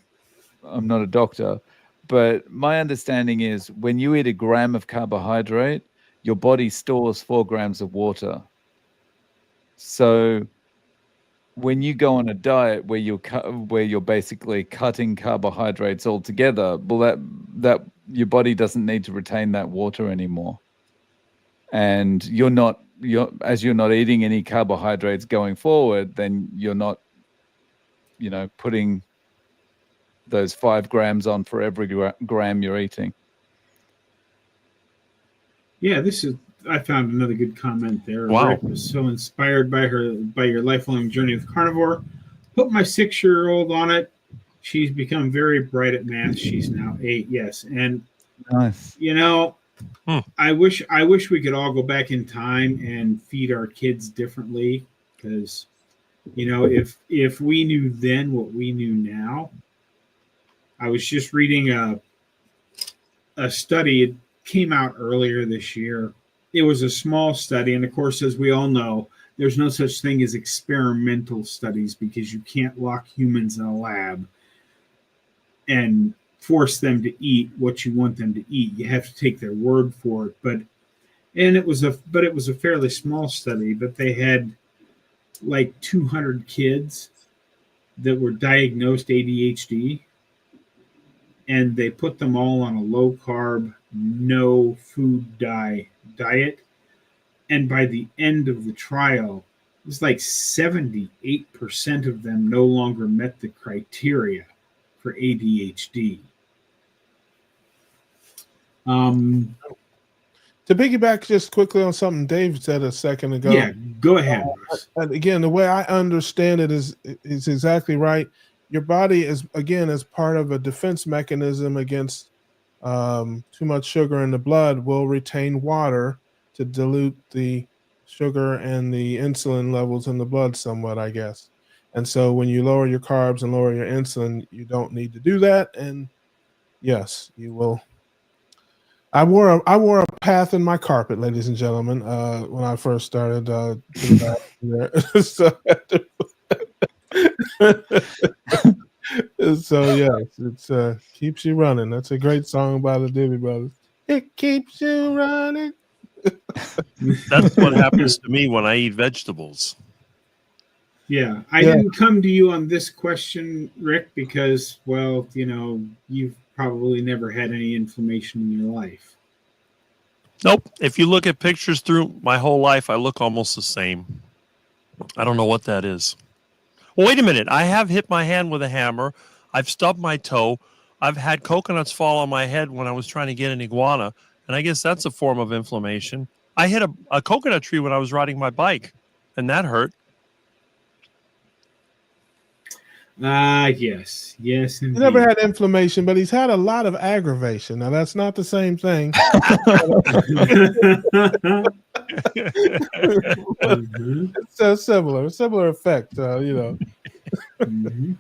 I'm not a doctor, but my understanding is when you eat a gram of carbohydrate, your body stores 4 grams of water. So when you go on a diet where you're basically cutting carbohydrates altogether, well, that your body doesn't need to retain that water anymore, and you're not eating any carbohydrates going forward, then you're not, putting those 5 grams on for every gram you're eating. Yeah, I found another good comment there. Wow. Rick was so inspired by your lifelong journey with carnivore. Put my 6-year-old on it. She's become very bright at math. She's now 8. Yes. And Nice. I wish we could all go back in time and feed our kids differently, because if we knew then what we knew now. I was just reading a study. It came out earlier this year. It was a small study, and of course, as we all know, there's no such thing as experimental studies, because you can't lock humans in a lab and force them to eat what you want them to eat. You have to take their word for it. But it was a fairly small study, but they had like 200 kids that were diagnosed ADHD, and they put them all on a low carb, no food diet. And by the end of the trial, it was like 78% of them no longer met the criteria for ADHD. To piggyback just quickly on something Dave said a second ago. Yeah, go ahead, Russ. And again, the way I understand it is exactly right. Your body is part of a defense mechanism against too much sugar in the blood, will retain water to dilute the sugar and the insulin levels in the blood somewhat, I guess. And so when you lower your carbs and lower your insulin, you don't need to do that. And yes, you will. I wore a path in my carpet, ladies and gentlemen, when I first started there. So, so yes, it's keeps you running. That's a great song by the Doobie Brothers. It keeps you running. That's what happens to me when I eat vegetables. Yeah, I didn't come to you on this question, Rick, because, well, you've probably never had any inflammation in your life. Nope. If you look at pictures through my whole life, I look almost the same. I don't know what that is. Well, wait a minute. I have hit my hand with a hammer. I've stubbed my toe. I've had coconuts fall on my head when I was trying to get an iguana, and I guess that's a form of inflammation. I hit a coconut tree when I was riding my bike, and that hurt. Yes, indeed. He never had inflammation, but he's had a lot of aggravation. Now that's not the same thing. It's a similar effect, Mm-hmm.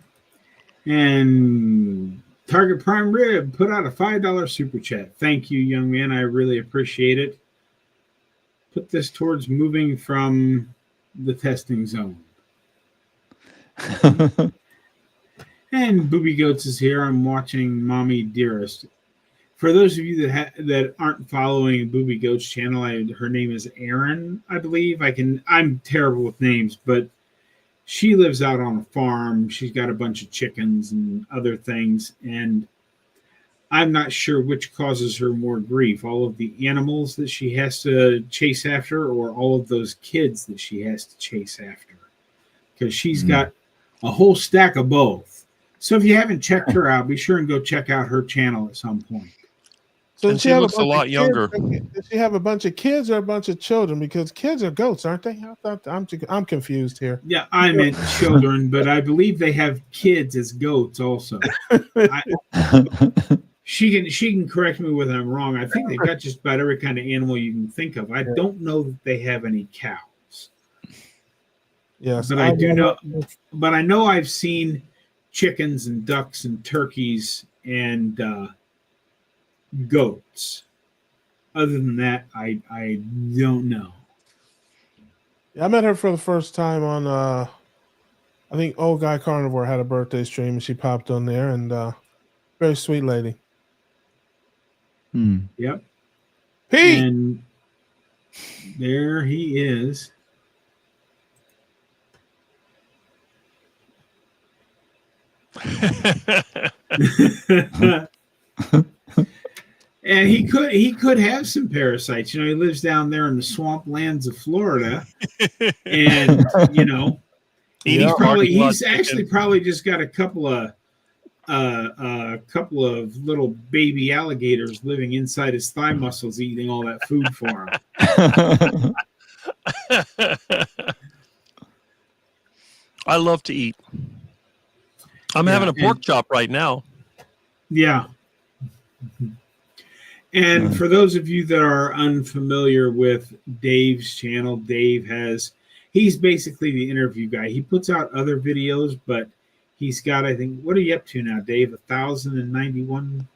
And Target Prime Rib put out a $5 super chat. Thank you, young man. I really appreciate it. Put this towards moving from the testing zone. And Booby Goats is here. I'm watching Mommy Dearest. For those of you that aren't following Booby Goats channel, her name is Erin, I believe. I'm terrible with names, but she lives out on a farm. She's got a bunch of chickens and other things, and I'm not sure which causes her more grief, all of the animals that she has to chase after or all of those kids that she has to chase after, because she's got a whole stack of both. So if you haven't checked her out, be sure and go check out her channel at some point. So and she looks a lot younger. Does she have a bunch of kids or a bunch of children? Because kids are goats, aren't they? I'm confused here. Yeah, I meant children, but I believe they have kids as goats also. She can correct me whether I'm wrong. I think they've got just about every kind of animal you can think of. I don't know that they have any cows. Yes, but I do know. But I know I've seen chickens and ducks and turkeys and goats. Other than that, I don't know. I met her for the first time on I think Old Guy Carnivore had a birthday stream and she popped on there, and very sweet lady. Yep. Pete! And there he is. And he could have some parasites. He lives down there in the swamplands of Florida, and he's actually probably just got a couple of little baby alligators living inside his thigh muscles, eating all that food for him. I love to eat. I'm having a pork chop right now. Yeah. And for those of you that are unfamiliar with Dave's channel, he's basically the interview guy. He puts out other videos, but he's got, I think, what are you up to now, Dave? 1,091?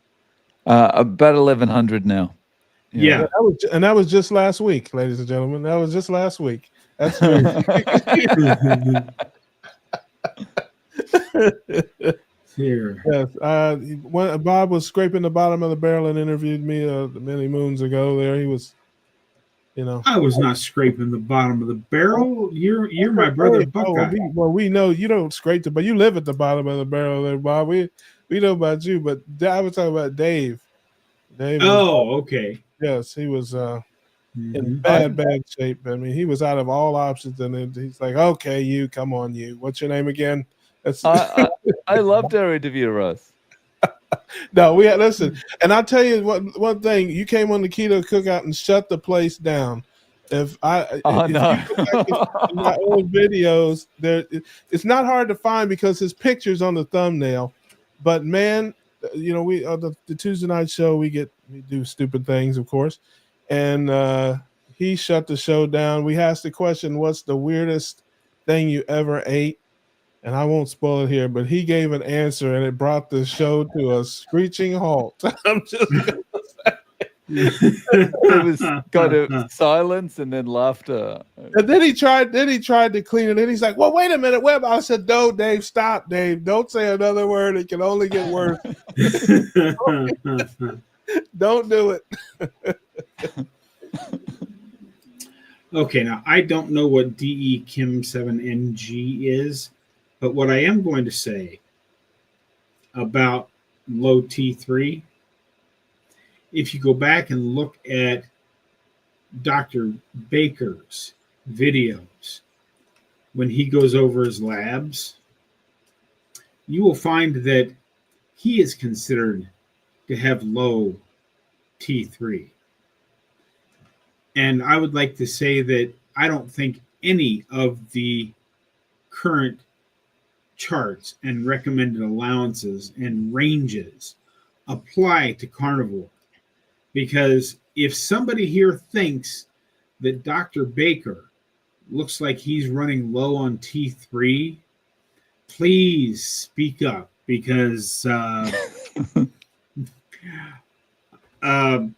About 1,100 now. Yeah. That was just last week, ladies and gentlemen. That was just last week. That's crazy. Here. Yes. When Bob was scraping the bottom of the barrel and interviewed me many moons ago, there he was. I was not scraping the bottom of the barrel. You're my brother Buckeye. We know you don't scrape it, but you live at the bottom of the barrel there, Bob. We know about you, but I was talking about Dave. Okay. Yes, he was in bad shape. I mean, he was out of all options, and then he's like, "Okay, you come on, you. What's your name again?" I loved our interview, Russ. No, we had listen, and I'll tell you one thing. You came on the Keto Cookout and shut the place down. If you go back in my old videos, it's not hard to find because his picture's on the thumbnail. But man, we the Tuesday night show we do stupid things, of course, and he shut the show down. We asked the question, "What's the weirdest thing you ever ate?" And I won't spoil it here, but he gave an answer, and it brought the show to a screeching halt. I'm just gonna say. It was kind of silence and then laughter. And then he tried to clean it. And he's like, "Well, wait a minute, Webb." I said, "No, Dave, stop, Dave. Don't say another word. It can only get worse. Don't do it." Okay, now I don't know what DE Kim 7NG is. But what I am going to say about low T3, if you go back and look at Dr. Baker's videos, when he goes over his labs, you will find that he is considered to have low T3. And I would like to say that I don't think any of the current charts and recommended allowances and ranges apply to carnivore, because if somebody here thinks that Dr. Baker looks like he's running low on T3, please speak up, because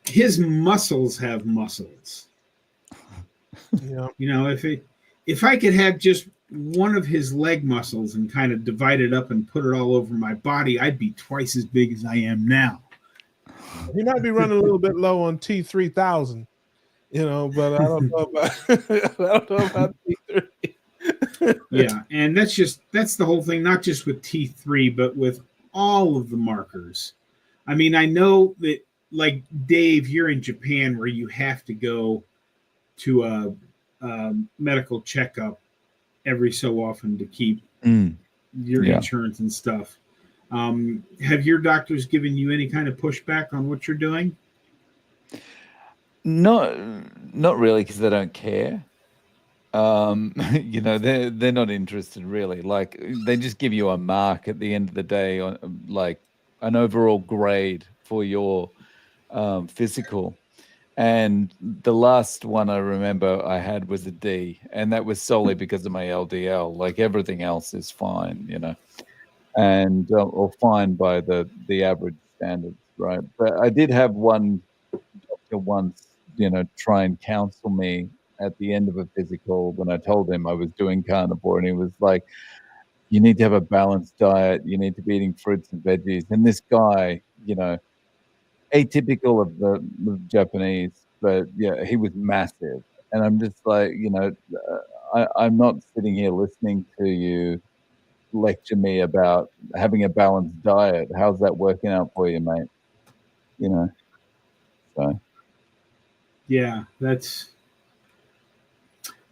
his muscles have muscles. Yeah. If I could have just one of his leg muscles and kind of divide it up and put it all over my body, I'd be twice as big as I am now. He might be running a little bit low on T3000, but I don't know about T3. Yeah, and that's the whole thing, not just with T3, but with all of the markers. I mean, I know that, like Dave, you're in Japan where you have to go to a medical checkup every so often to keep your insurance and stuff. Have your doctors given you any kind of pushback on what you're doing? No, not really, because they don't care. They're not interested really. Like, they just give you a mark at the end of the day on like an overall grade for your physical. And the last one I remember I had was a D, and that was solely because of my LDL. Like, everything else is fine, and or fine by the average standards, right? But I did have one doctor once, try and counsel me at the end of a physical when I told him I was doing carnivore, and he was like, "You need to have a balanced diet. You need to be eating fruits and veggies." And this guy, atypical of the Japanese, but yeah, he was massive. And I'm just like, I'm not sitting here listening to you lecture me about having a balanced diet. How's that working out for you, mate? So. Yeah, that's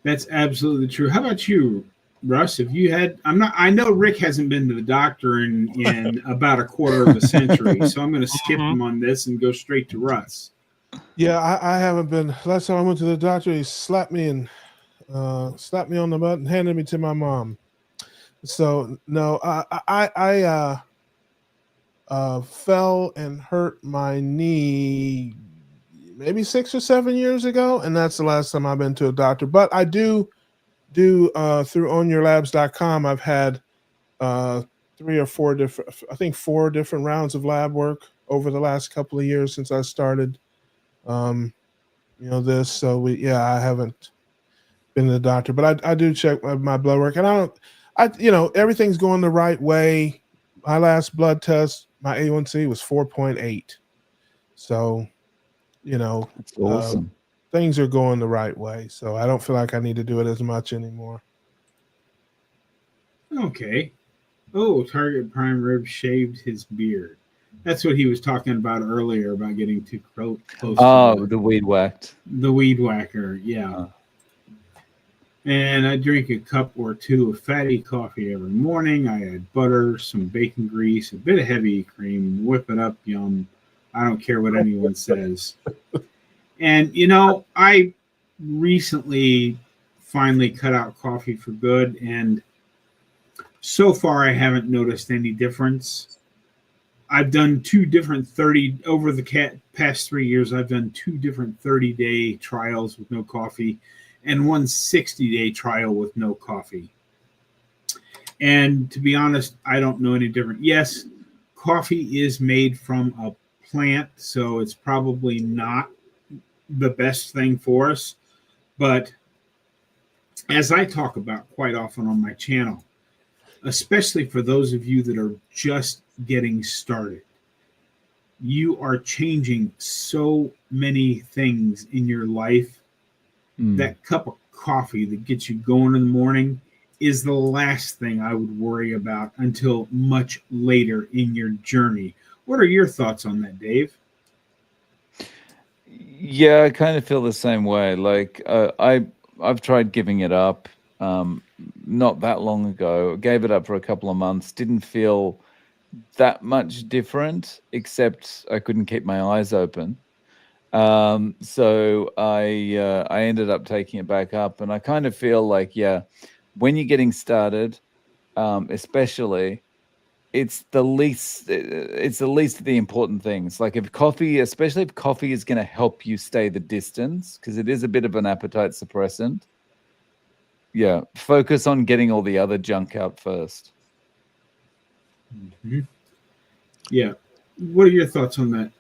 absolutely true. How about you, Russ? Have you had? I know Rick hasn't been to the doctor in about a quarter of a century, so I'm going to skip him on this and go straight to Russ. Yeah, I haven't been. Last time I went to the doctor, he slapped me on the butt and handed me to my mom. So no, I fell and hurt my knee maybe 6 or 7 years ago, and that's the last time I've been to a doctor. But I do through ownyourlabs.com. I've had 3 or 4 different, I think 4 different rounds of lab work over the last couple of years since I started. This. So I haven't been to the doctor, but I do check my blood work, and everything's going the right way. My last blood test, my A1C was 4.8. So, That's awesome. things are going the right way. So I don't feel like I need to do it as much anymore. Okay. Oh, Target Prime Rib shaved his beard. That's what he was talking about earlier about getting too close. Oh, the weed whacked. The weed whacker, yeah. And I drink a cup or 2 of fatty coffee every morning. I add butter, some bacon grease, a bit of heavy cream, whip it up, yum. I don't care what anyone says. And, I recently finally cut out coffee for good, and so far I haven't noticed any difference. I've done 2 different over the past 3 years, I've done 2 different 30-day trials with no coffee and 1 60-day trial with no coffee. And to be honest, I don't know any different. Yes, coffee is made from a plant, so it's probably not the best thing for us. But as I talk about quite often on my channel, especially for those of you that are just getting started, you are changing so many things in your life. That cup of coffee that gets you going in the morning is the last thing I would worry about until much later in your journey. What are your thoughts on that, Dave? Yeah, I kind of feel the same way. Like I've tried giving it up not that long ago. Gave it up for a couple of months. Didn't feel that much different, except I couldn't keep my eyes open. So I ended up taking it back up, and I kind of feel like, when you're getting started, especially, it's the least of the important things. Like especially if coffee is going to help you stay the distance, because it is a bit of an appetite suppressant. Yeah, focus on getting all the other junk out first. Mm-hmm. Yeah. What are your thoughts on that,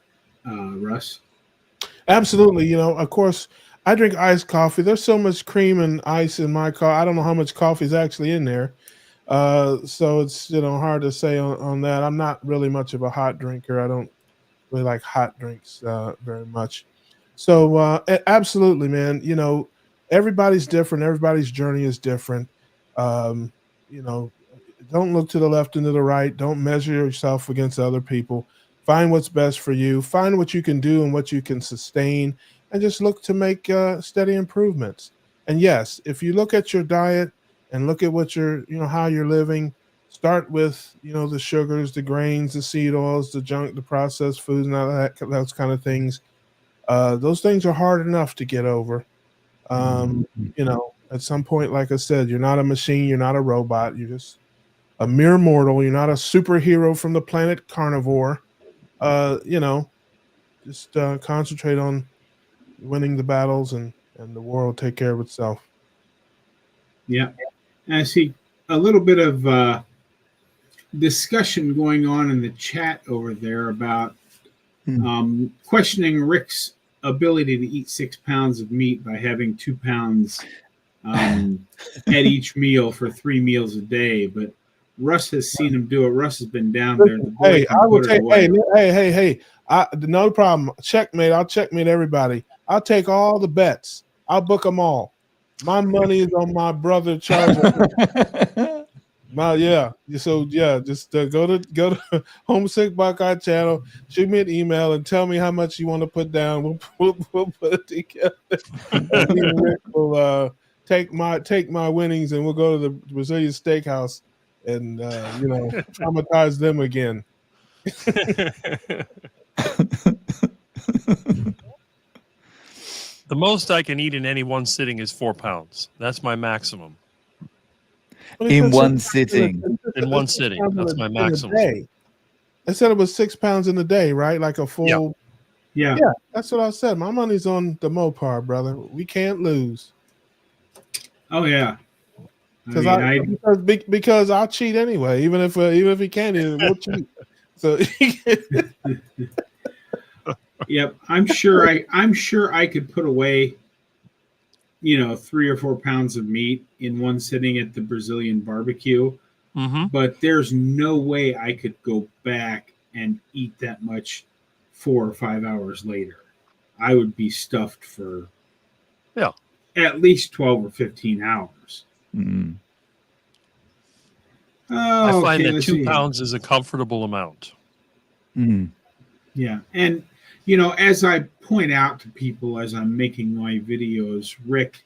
Russ? Absolutely. Of course, I drink iced coffee. There's so much cream and ice in my coffee. I don't know how much coffee is actually in there. So it's, hard to say on that. I'm not really much of a hot drinker. I don't really like hot drinks very much. So absolutely, man. Everybody's different. Everybody's journey is different. Don't look to the left and to the right. Don't measure yourself against other people. Find what's best for you. Find what you can do and what you can sustain, and just look to make steady improvements. And yes, if you look at your diet and look at what how you're living, start with, the sugars, the grains, the seed oils, the junk, the processed foods, and all those kind of things. Those things are hard enough to get over. At some point, like I said, you're not a machine, you're not a robot, you're just a mere mortal. You're not a superhero from the planet Carnivore. Just concentrate on winning the battles, and the war will take care of itself. Yeah. And I see a little bit of discussion going on in the chat over there about questioning Rick's ability to eat 6 pounds of meat by having 2 pounds at each meal for 3 meals a day. But Russ has seen him do it. Russ has been down there. The boy I will take. Hey, no problem. Checkmate. I'll checkmate everybody. I'll take all the bets. I'll book them all. My money is on my brother Charles. So just go to Homesick Buckeye channel. Shoot me an email and tell me how much you want to put down. We'll put it together. And me and Rick will take my winnings, and we'll go to the Brazilian Steakhouse and traumatize them again. The most I can eat in any one sitting is 4 pounds. That's my maximum. In one sitting. In one sitting. That's my maximum. I said it was 6 pounds in a day, right? Like a full. Yeah. Yeah, that's what I said. My money's on the Mopar, brother. We can't lose Oh yeah. I because mean, because I'll cheat anyway. Even if he can't, we'll cheat. So yep. I'm sure I could put away, 3 or 4 pounds of meat in one sitting at the Brazilian barbecue, Mm-hmm. but there's no way I could go back and eat that much 4 or 5 hours later. I would be stuffed for Yeah. at least 12 or 15 hours. Mm. I Oh, find okay, that let's two see. pounds is a comfortable amount. Mm. Yeah. And, as I point out to people as I'm making my videos, Rick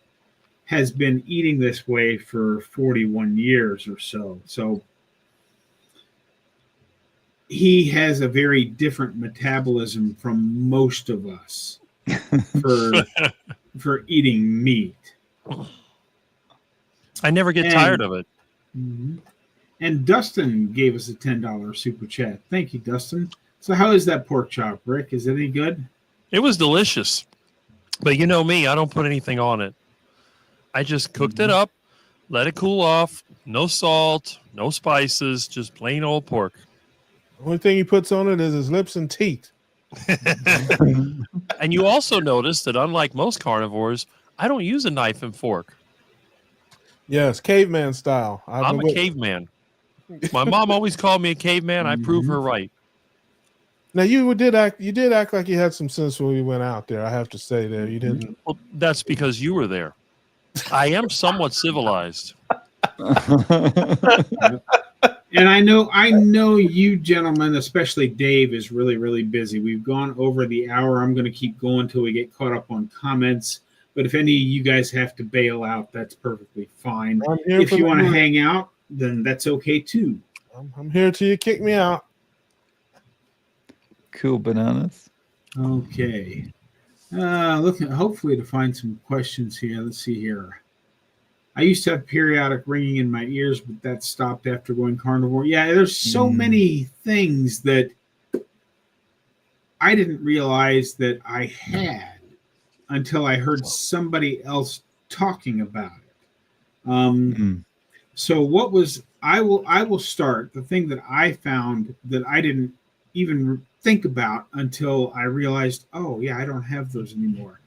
has been eating this way for 41 years or so. So he has a very different metabolism from most of us for for eating meat. I never get tired of it. Mhm. And Dustin gave us a $10 super chat. Thank you, Dustin. So how is that pork chop, Rick? Is it any good? It was delicious. But you know me, I don't put anything on it. I just cooked it up, let it cool off, no salt, no spices, just plain old pork. the only thing he puts on it is his lips and teeth. And you also notice that unlike most carnivores, I don't use a knife and fork. Yes, caveman style. I'm a caveman. My mom always called me a caveman. I prove her right. Now you did act like you had some sense when we went out there. I have to say there you didn't. Well, that's because you were there. I am somewhat civilized. And I know you gentlemen, especially Dave, is really, really busy. We've gone over the hour. I'm going to keep going until we get caught up on comments. But if any of you guys have to bail out, that's perfectly fine. I'm here If for you the want to group. hang out, then that's okay too. I'm here till you kick me out. Cool bananas. Okay. Looking hopefully to find some questions here. Let's see here. I used to have periodic ringing in my ears, but that stopped after going carnivore. Yeah, there's so many things that I didn't realize that I had until I heard somebody else talking about it. So what was I will start the thing that I found that I didn't even think about until I realized, oh yeah, I don't have those anymore.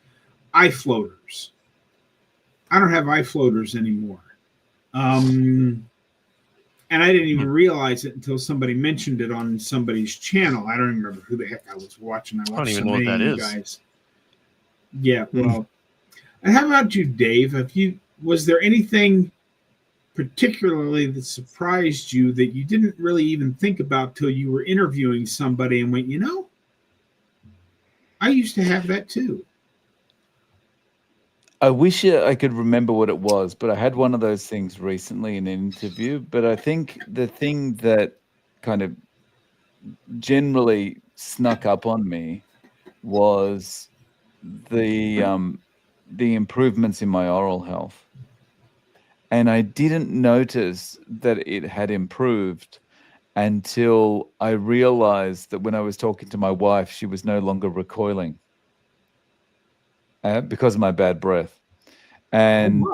Eye floaters. I don't have eye floaters anymore. And I didn't even realize it until somebody mentioned it on somebody's channel. I don't even remember who the heck I was watching. I watched even so know what many that of you is. guys. Yeah, well. And how about you, Dave? Was there anything particularly that surprised you that you didn't really even think about till you were interviewing somebody and went, I used to have that too. I wish I could remember what it was, but I had one of those things recently in an interview. But I think the thing that kind of generally snuck up on me was the improvements in my oral health. And I didn't notice that it had improved until I realized that when I was talking to my wife, she was no longer recoiling because of my bad breath. And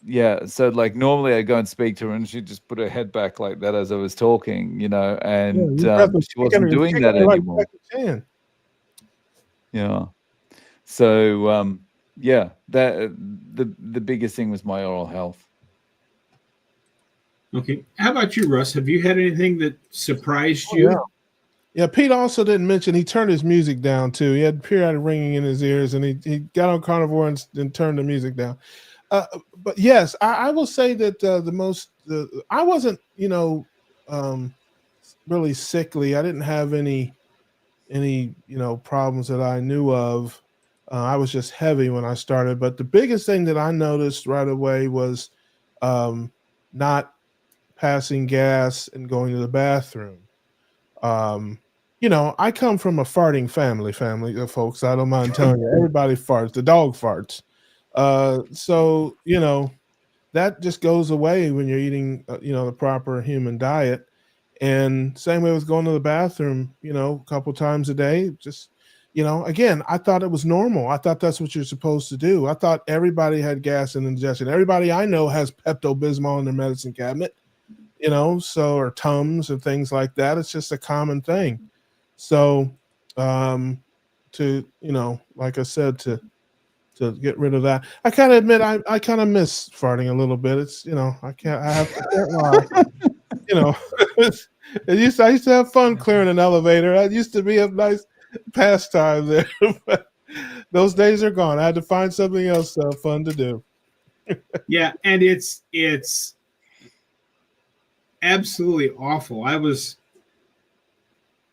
yeah, so like normally I go and speak to her and she'd just put her head back like that as I was talking, and she wasn't doing that anymore. Yeah. So yeah, that the biggest thing was my oral health. Okay. How about you, Russ? Have you had anything that surprised you? Yeah, Pete also didn't mention he turned his music down too. He had periodic ringing in his ears, and he got on carnivore and turned the music down. But yes, I will say that I wasn't really sickly. I didn't have any problems that I knew of. I was just heavy when I started. But the biggest thing that I noticed right away was not passing gas and going to the bathroom. I come from a farting family of folks. I don't mind telling you, everybody farts. The dog farts. So that just goes away when you're eating, the proper human diet. And same way with going to the bathroom, a couple times a day. Just again, I thought it was normal. I thought that's what you're supposed to do. I thought everybody had gas and indigestion. Everybody I know has Pepto-Bismol in their medicine cabinet, or Tums and things like that. It's just a common thing. So, like I said, to get rid of that, I kind of admit I kind of miss farting a little bit. It's I can't lie. I used to have fun clearing an elevator. That used to be a nice pastime there. But those days are gone. I had to find something else fun to do. Yeah, and it's absolutely awful.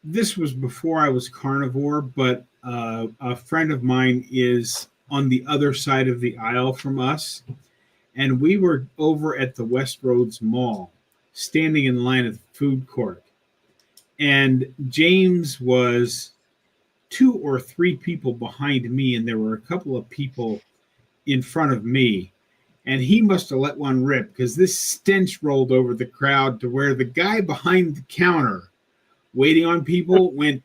This was before I was carnivore, but a friend of mine is on the other side of the aisle from us, and we were over at the Westroads Mall, standing in line at the food court, and James was 2 or 3 people behind me, and there were a couple of people in front of me, and he must have let one rip because this stench rolled over the crowd to where the guy behind the counter waiting on people went,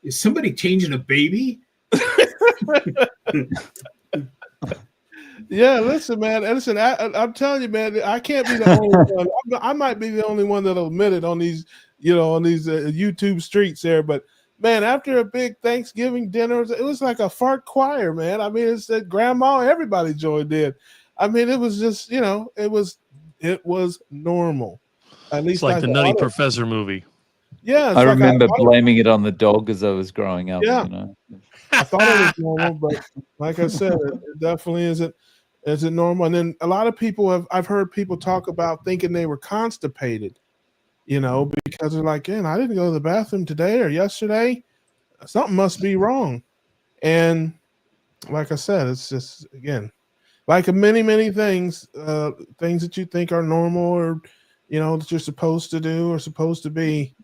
"Is somebody changing a baby?" Yeah, listen, man. Listen, I'm telling you, man. I can't be the only one. I might be the only one that'll admit it on these, YouTube streets there. But man, after a big Thanksgiving dinner, it was like a fart choir, man. I mean, it's that grandma, everybody joined in. I mean, it was just, it was normal. At least It's like the Nutty Professor movie. Yeah, I remember blaming it on the dog as I was growing up. Yeah. I thought it was normal, but like I said, it definitely isn't normal. And then a lot of people I've heard people talk about thinking they were constipated, because they're like, I didn't go to the bathroom today or yesterday. Something must be wrong. And like I said, it's just, again, like many, many things, things that you think are normal or, that you're supposed to do or supposed to be.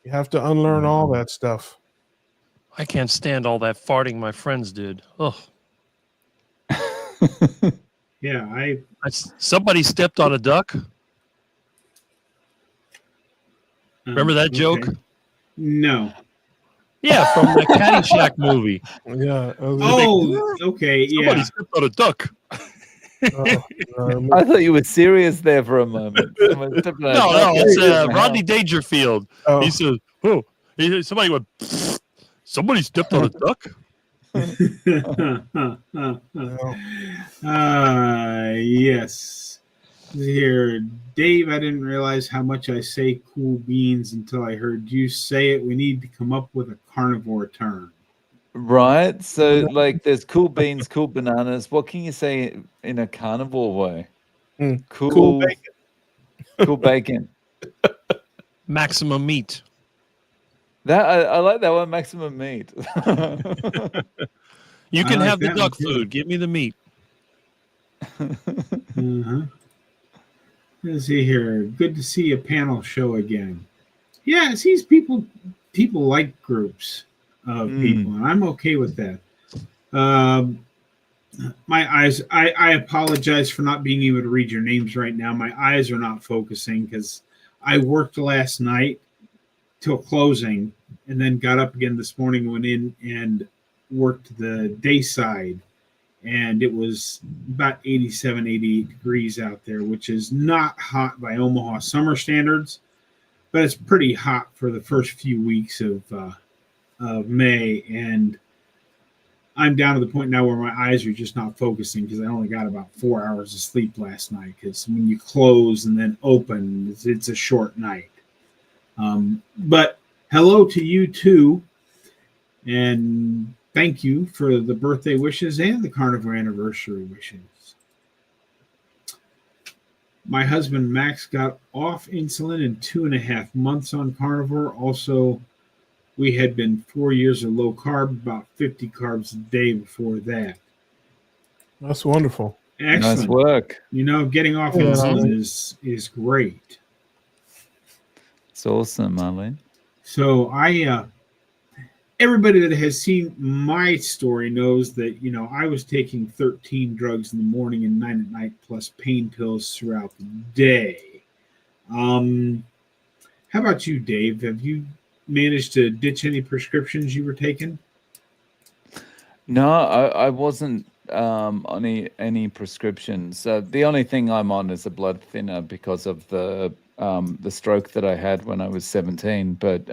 You have to unlearn all that stuff. I can't stand all that farting my friends did. Oh, Yeah, somebody stepped on a duck. Remember that joke? No. Yeah, from the Caddyshack movie. Yeah. Okay. Somebody Yeah. stepped on a duck. I thought you were serious there for a moment. No, it's Rodney Dangerfield. Oh. He says, somebody went, somebody stepped on a duck? Yes. Here, Dave, I didn't realize how much I say cool beans until I heard you say it. We need to come up with a carnivore term. Right. So, like, there's cool beans, cool bananas. What can you say in a carnivore way? Cool bacon. Cool bacon. Maximum meat. That I like that one. Maximum meat. You can like have the that duck one, too. food. Give me the meat. Let's see here. Good to see a panel show again. Yeah, it seems people like groups of people, and I'm okay with that. My eyes, I apologize for not being able to read your names right now. My eyes are not focusing because I worked last night till closing and then got up again this morning, went in and worked the day side, and it was about 87, 88 degrees out there, which is not hot by Omaha summer standards, but it's pretty hot for the first few weeks of May. And I'm down to the point now where my eyes are just not focusing because I only got about 4 hours of sleep last night, because when you close and then open, it's a short night. But hello to you too, and thank you for the birthday wishes and the carnivore anniversary wishes. My husband Max got off insulin in 2.5 months on carnivore. Also, we had been 4 years of low carb, about 50 carbs a day before that. That's wonderful. Excellent. Nice work. Getting off insulin is great. It's awesome, Marlene. So everybody that has seen my story knows that, I was taking 13 drugs in the morning and 9 at night, plus pain pills throughout the day. How about you, Dave? Have you managed to ditch any prescriptions you were taking? No, I wasn't on any prescriptions. The only thing I'm on is a blood thinner because of the stroke that I had when I was 17. But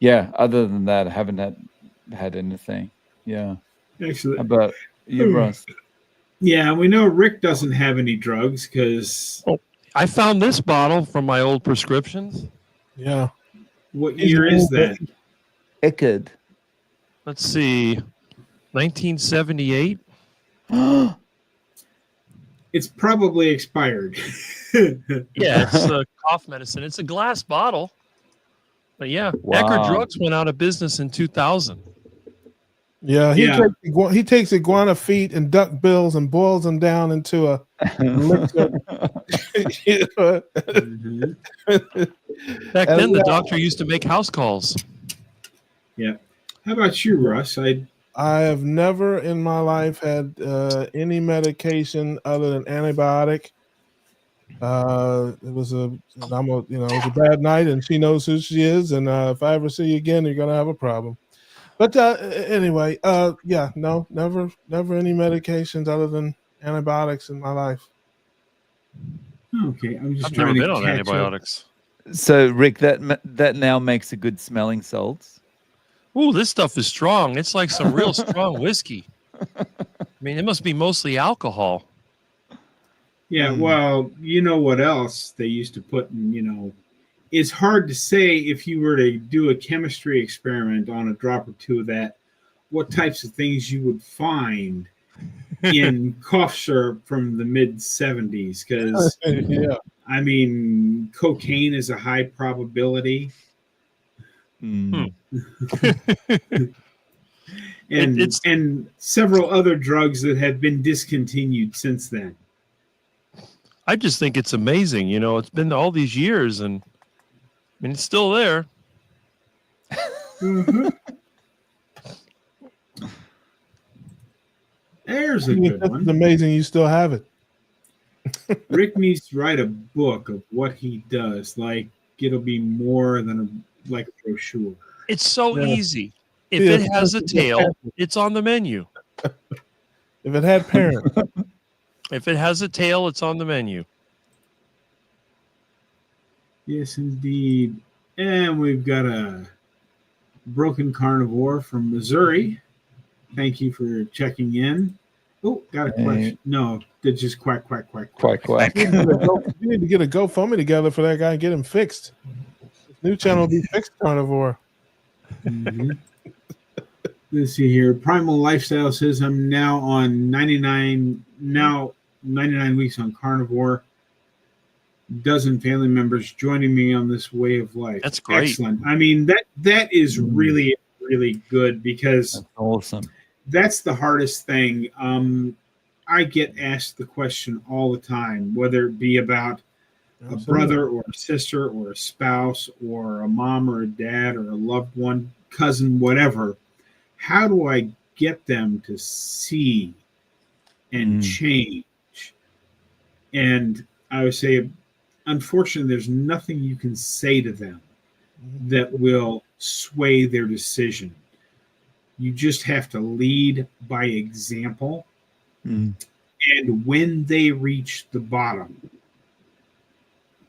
yeah, other than that, I haven't had anything. Yeah. How Excellent. about you, Russ? Yeah, we know Rick doesn't have any drugs because Oh, I found this bottle from my old prescriptions. Yeah. what year is that? Eckerd. Let's see, 1978. It's probably expired. Yeah, it's cough medicine. It's a glass bottle. But yeah, Ecker Wow. Drugs went out of business in 2000. Yeah, Yeah. he takes iguana feet and duck bills and boils them down into a elixir. You know? Mhm. Back And then, the yeah, doctor used to make house calls. Yeah. How about you, Russ? I have never in my life had any medication other than antibiotic. It was a bad night, and she knows who she is. And if I ever see you again, you're gonna have a problem. But anyway, yeah, no, never any medications other than antibiotics in my life. Okay, I'm just I've never trying to been on catch up. antibiotics. So, Rick, that now makes a good smelling salts. Ooh, this stuff is strong. It's like some real strong whiskey. I mean, it must be mostly alcohol. Yeah, well, you know what else they used to put in, it's hard to say if you were to do a chemistry experiment on a drop or two of that, what types of things you would find in cough syrup from the mid 70s. Because, Yeah, I mean, cocaine is a high probability. Mm. And several other drugs that have been discontinued since then. I just think it's amazing. You know, it's been all these years, and I mean, it's still there. Mhm. There's a good it's one. amazing you still have it. Rick needs to write a book of what he does. Like it'll be more than like a brochure. It's so Yeah. easy. If Yeah, it has a tail, it's on the menu. If it had parents, If it has a tail, it's on the menu. Yes, indeed. And we've got a broken carnivore from Missouri. Thank you for checking in. Oh, got a question. No, it's just quack, quack, quack, Quack, quack. you need to get a GoFundMe together for that guy and get him fixed. His new channel will be Fixed Carnivore. Mhm. Let's see here. Primal Lifestyle says I'm now on 99 weeks on carnivore. Dozen family members joining me on this way of life. That's great. Excellent. I mean that is really good because That's awesome. that's the hardest thing. I get asked the question all the time, whether it be about a brother or a sister or a spouse or a mom or a dad or a loved one, cousin, whatever. How do I get them to see and change? And I would say, unfortunately, there's nothing you can say to them that will sway their decision. You just have to lead by example. Mm. And when they reach the bottom,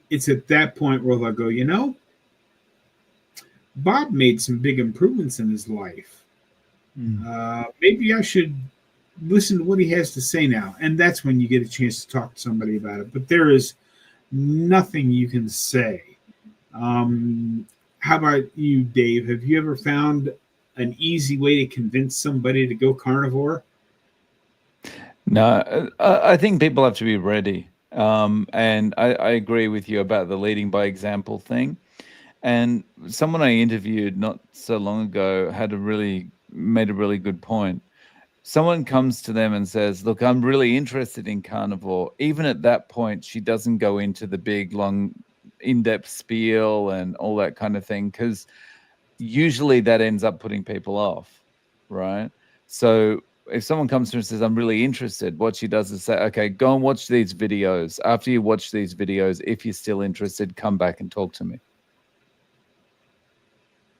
it's at that point where they'll go, Bob made some big improvements in his life. Maybe I should listen to what he has to say now. And that's when you get a chance to talk to somebody about it. But there is nothing you can say. How about you, Dave? Have you ever found an easy way to convince somebody to go carnivore? No, I think people have to be ready. And I agree with you about the leading by example thing. And someone I interviewed not so long ago made a really good point. Someone comes to them and says, look, I'm really interested in carnivore. Even at that point, she doesn't go into the big, long, in-depth spiel and all that kind of thing, because usually that ends up putting people off, right? So if someone comes to her and says, I'm really interested, what she does is say, okay, go and watch these videos. After you watch these videos, if you're still interested, come back and talk to me.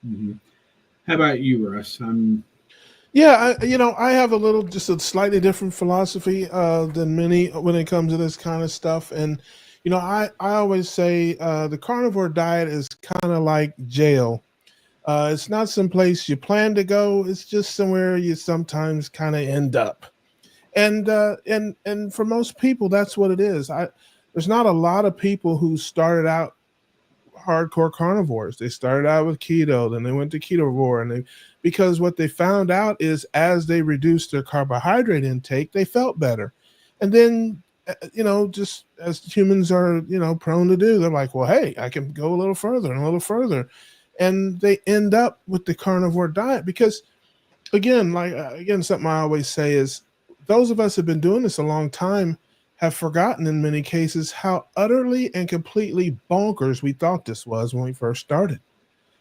Mm-hmm. How about you, Russ? Yeah, I have just a slightly different philosophy than many when it comes to this kind of stuff. And, I always say the carnivore diet is kind of like jail. It's not some place you plan to go. It's just somewhere you sometimes kind of end up. And for most people, that's what it is. There's not a lot of people who started out hardcore carnivores. They started out with keto, then they went to ketovore, and because what they found out is as they reduced their carbohydrate intake, they felt better. And then just as humans are, prone to do, they're like, well, hey, I can go a little further and a little further. And they end up with the carnivore diet because again, something I always say is those of us who have been doing this a long time have forgotten in many cases how utterly and completely bonkers we thought this was when we first started.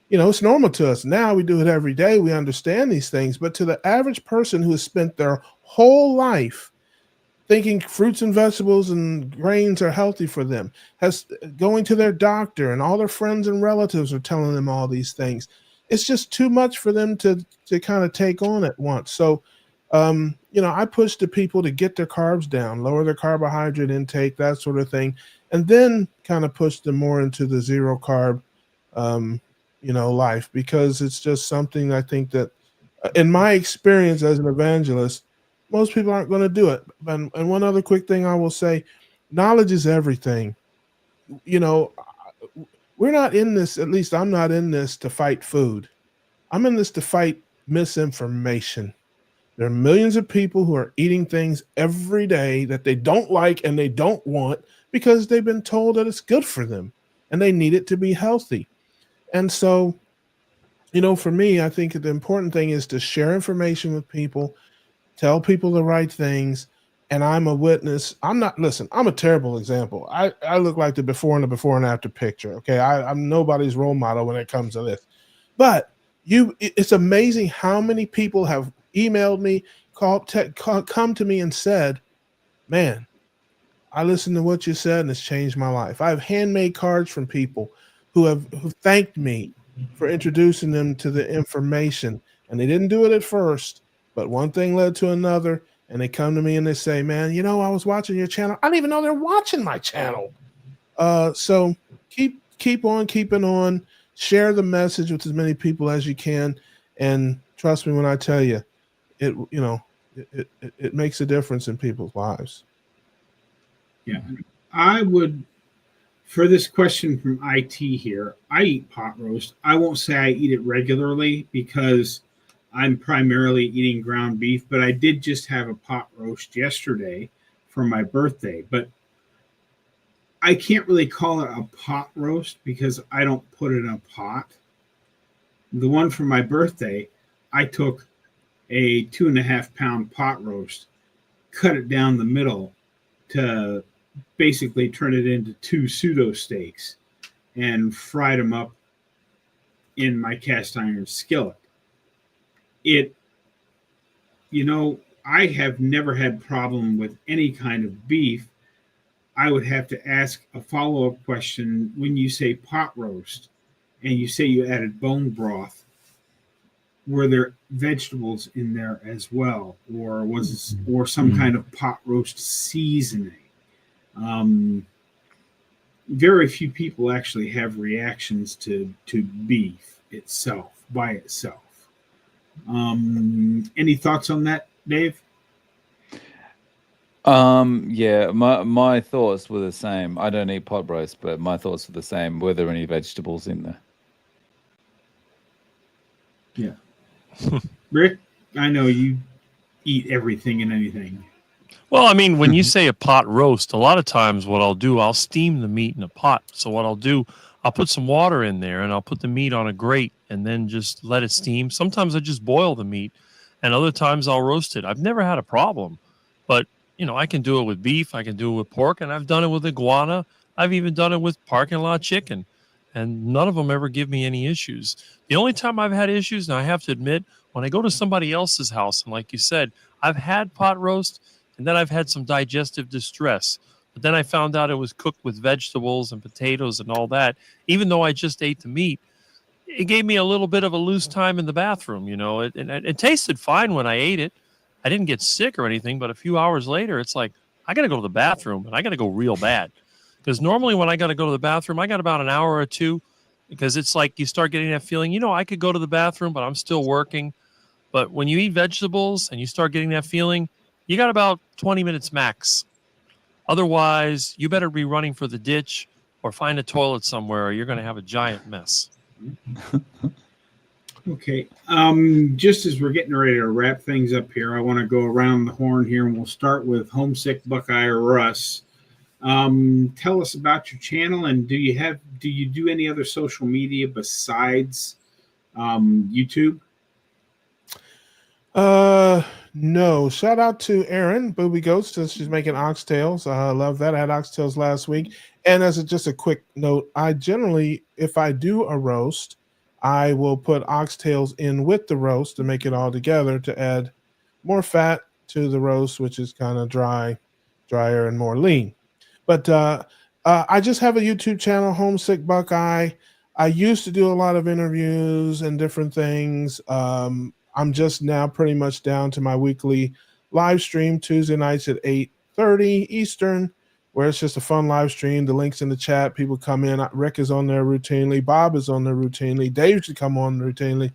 It's normal to us now. We do it every day. We understand these things. But to the average person who has spent their whole life thinking fruits and vegetables and grains are healthy for them, has going to their doctor and all their friends and relatives are telling them all these things. It's just too much for them to kind of take on at once. So, I push the people to get their carbs down, lower their carbohydrate intake, that sort of thing, and then kind of push them more into the zero carb, life, because it's just something I think that, in my experience as an evangelist, most people aren't going to do it. And one other quick thing I will say, knowledge is everything. We're not in this, at least I'm not in this to fight food. I'm in this to fight misinformation. There are millions of people who are eating things every day that they don't like and they don't want because they've been told that it's good for them and they need it to be healthy. And so, for me, I think the important thing is to share information with people, tell people the right things. And I'm a witness. I'm a terrible example. I look like the before and after picture. Okay. I'm nobody's role model when it comes to this, but it's amazing how many people have emailed me, come to me and said, man, I listened to what you said and it's changed my life. I have handmade cards from people who thanked me for introducing them to the information. And they didn't do it at first, but one thing led to another. And they come to me and they say, man, I was watching your channel. I didn't even know they're watching my channel. So keep on keeping on. Share the message with as many people as you can. And trust me when I tell you, it makes a difference in people's lives. Yeah. I would, for this question from IT here, I eat pot roast. I won't say I eat it regularly because I'm primarily eating ground beef, but I did just have a pot roast yesterday for my birthday. But I can't really call it a pot roast because I don't put it in a pot. The one for my birthday, I took a 2.5 pound pot roast, cut it down the middle to basically turn it into 2 pseudo steaks and fried them up in my cast iron skillet. I have never had problem with any kind of beef. I would have to ask a follow-up question. When you say pot roast and you say you added bone broth, were there vegetables in there as well, or some kind of pot roast seasoning? Very few people actually have reactions to beef itself by itself. Any thoughts on that, Dave? Yeah, my thoughts were the same. I don't eat pot roast, but my thoughts were the same. Were there any vegetables in there? Yeah. Rick, I know you eat everything and anything. Well, I mean, when you say a pot roast, a lot of times what I'll do, I'll steam the meat in a pot. So what I'll do, I'll put some water in there and I'll put the meat on a grate and then just let it steam. Sometimes I just boil the meat and other times I'll roast it. I've never had a problem, but I can do it with beef. I can do it with pork, and I've done it with iguana. I've even done it with parking lot chicken, and none of them ever give me any issues. The only time I've had issues, and I have to admit, when I go to somebody else's house, and like you said, I've had pot roast, and then I've had some digestive distress. But then I found out it was cooked with vegetables and potatoes and all that. Even though I just ate the meat, it gave me a little bit of a loose time in the bathroom. It tasted fine when I ate it. I didn't get sick or anything, but a few hours later, it's like, I got to go to the bathroom, and I got to go real bad. Because normally when I got to go to the bathroom, I got about an hour or two, because it's like you start getting that feeling, I could go to the bathroom, but I'm still working. But when you eat vegetables and you start getting that feeling, you got about 20 minutes max. Otherwise, you better be running for the ditch or find a toilet somewhere, or you're going to have a giant mess. Okay. Just as we're getting ready to wrap things up here, I want to go around the horn here, and we'll start with Homesick Buckeye or Russ. Tell us about your channel, and do you do any other social media besides YouTube? No. Shout out to Erin Booby Goats, since she's making oxtails. I love that. I had oxtails last week. And just a quick note, I generally, if I do a roast, I will put oxtails in with the roast to make it all together to add more fat to the roast, which is kind of drier and more lean. But I just have a YouTube channel, Homesick Buckeye. I used to do a lot of interviews and different things. I'm just now pretty much down to my weekly live stream Tuesday nights at 8:30 Eastern, where it's just a fun live stream. The link's in the chat. People come in. Rick is on there routinely. Bob is on there routinely. Dave should come on routinely.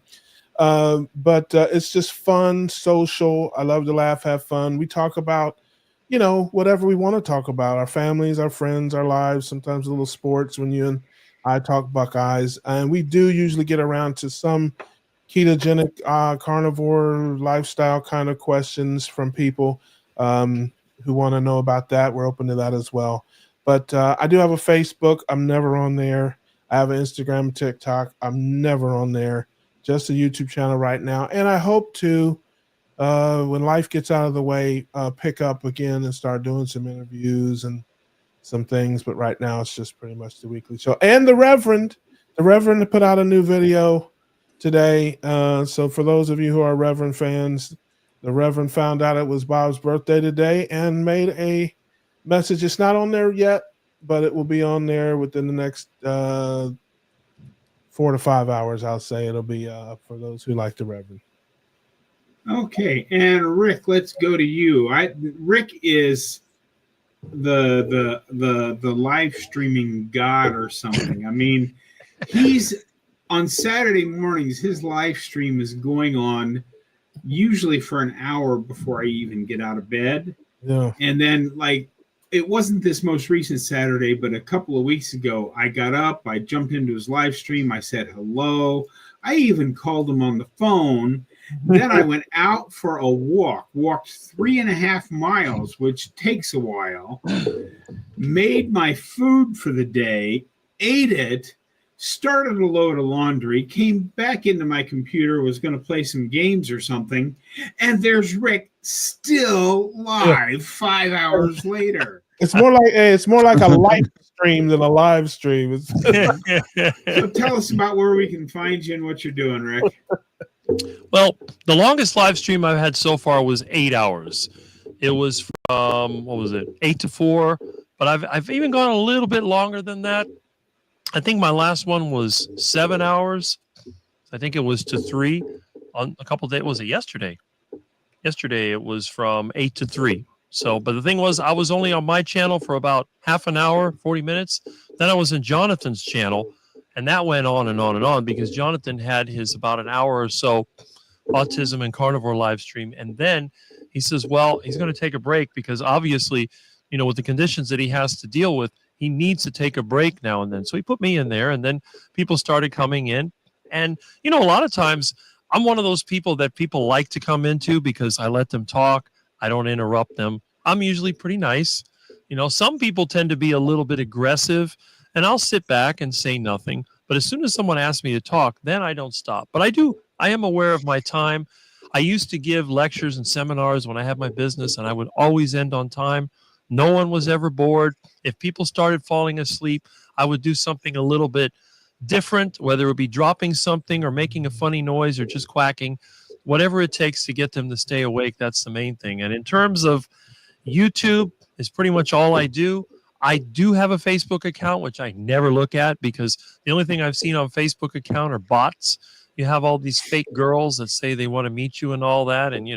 But it's just fun, social. I love to laugh, have fun. We talk about, whatever we want to talk about, our families, our friends, our lives, sometimes a little sports when you and I talk Buckeyes. And we do usually get around to some ketogenic carnivore lifestyle kind of questions from people who want to know about that. We're open to that as well. But I do have a Facebook. I'm never on there. I have an Instagram and TikTok. I'm never on there. Just a YouTube channel right now. And I hope to, when life gets out of the way, pick up again and start doing some interviews and some things. But right now it's just pretty much the weekly show. And the Reverend put out a new video today. So for those of you who are Reverend fans, the Reverend found out it was Bob's birthday today and made a message. It's not on there yet, but it will be on there within the next 4 to 5 hours. I'll say it'll be up for those who like the Reverend. Okay, and Rick, let's go to you. Rick is the live streaming god or something. I mean, he's on Saturday mornings, his live stream is going on usually for an hour before I even get out of bed. Yeah. And then, it wasn't this most recent Saturday, but a couple of weeks ago, I got up, I jumped into his live stream, I said hello. I even called him on the phone. Then I went out for a walked 3.5 miles, which takes a while, made my food for the day, ate it, started a load of laundry, came back into my computer, was going to play some games or something, and there's Rick still live 5 hours later. It's more like a live stream than a live stream. So tell us about where we can find you and what you're doing, Rick. Well, the longest live stream I've had so far was 8 hours. It was from 8 to 4, but I've even gone a little bit longer than that. I think my last one was 7 hours. I think it was to 3 on a couple of days. Was it yesterday? Yesterday it was from 8 to 3. So, but the thing was, I was only on my channel for about half an hour, 40 minutes. Then I was in Jonathan's channel, and that went on and on and on because Jonathan had his about an hour or so autism and carnivore live stream. And then he says, well, he's going to take a break because obviously, with the conditions that he has to deal with, he needs to take a break now and then. So he put me in there, and then people started coming in. And, a lot of times I'm one of those people that people like to come into because I let them talk. I don't interrupt them. I'm usually pretty nice. Some people tend to be a little bit aggressive, and I'll sit back and say nothing. But as soon as someone asks me to talk, then I don't stop. But I am aware of my time. I used to give lectures and seminars when I had my business, and I would always end on time. No one was ever bored. If people started falling asleep, I would do something a little bit different, whether it be dropping something or making a funny noise or just quacking, whatever it takes to get them to stay awake. That's the main thing. And in terms of YouTube, is pretty much all I do. I do have a Facebook account, which I never look at because the only thing I've seen on Facebook account are bots. You have all these fake girls that say they want to meet you and all that. And,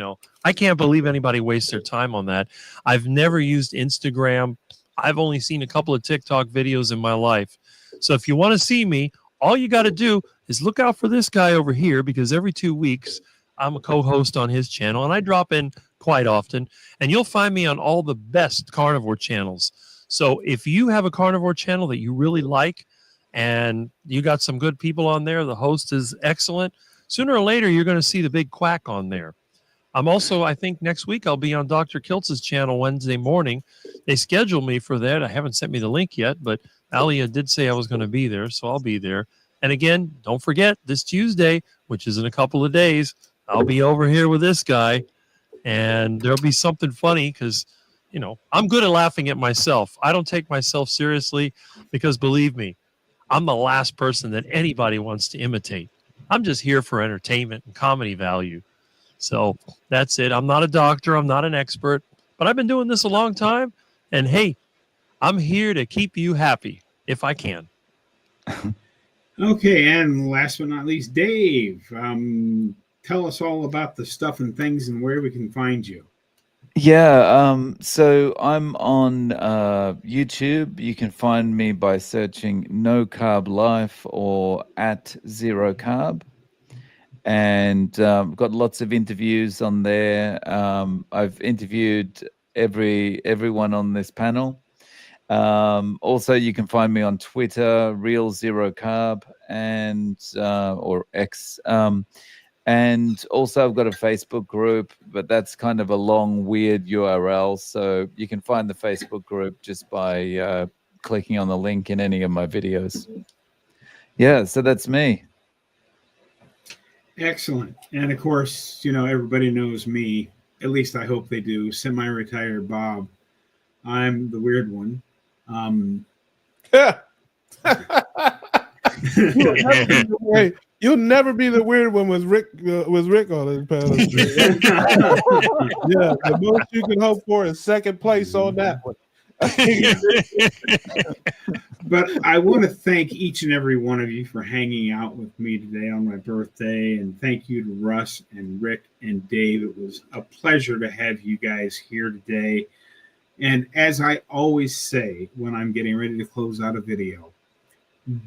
I can't believe anybody wastes their time on that. I've never used Instagram. I've only seen a couple of TikTok videos in my life. So if you want to see me, all you got to do is look out for this guy over here because every 2 weeks I'm a co-host on his channel and I drop in quite often. And you'll find me on all the best carnivore channels. So if you have a carnivore channel that you really like and you got some good people on there, the host is excellent, sooner or later you're going to see the big quack on there. I'm also, I think next week I'll be on Dr. Kiltz's channel Wednesday morning. They scheduled me for that. I haven't sent me the link yet, but Alia did say I was going to be there, so I'll be there. And again, don't forget this Tuesday, which is in a couple of days, I'll be over here with this guy, and there'll be something funny because I'm good at laughing at myself. I don't take myself seriously because, believe me, I'm the last person that anybody wants to imitate. I'm just here for entertainment and comedy value. So that's it. I'm not a doctor. I'm not an expert, but I've been doing this a long time. And hey, I'm here to keep you happy if I can. Okay, and last but not least, Dave, tell us all about the stuff and things and where we can find you. Yeah, so I'm on YouTube. You can find me by searching No Carb Life or @0carb. And got lots of interviews on there. I've interviewed everyone on this panel. Also, you can find me on Twitter, Real Zero Carb, and or X. And also, I've got a Facebook group, but that's kind of a long, weird URL. So you can find the Facebook group just by clicking on the link in any of my videos. Yeah, so that's me. Excellent. And of course, everybody knows me. At least I hope they do. Semi-retired Bob. I'm the weird one. You'll never be the weird one with Rick on his panel. Yeah, the most you can hope for is second place on that one. But I want to thank each and every one of you for hanging out with me today on my birthday. And thank you to Russ and Rick and Dave. It was a pleasure to have you guys here today. And as I always say when I'm getting ready to close out a video,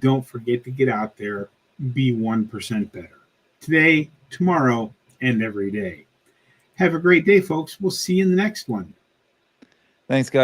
don't forget to get out there, be 1% better. Today, tomorrow, and every day. Have a great day, folks. We'll see you in the next one. Thanks, guys.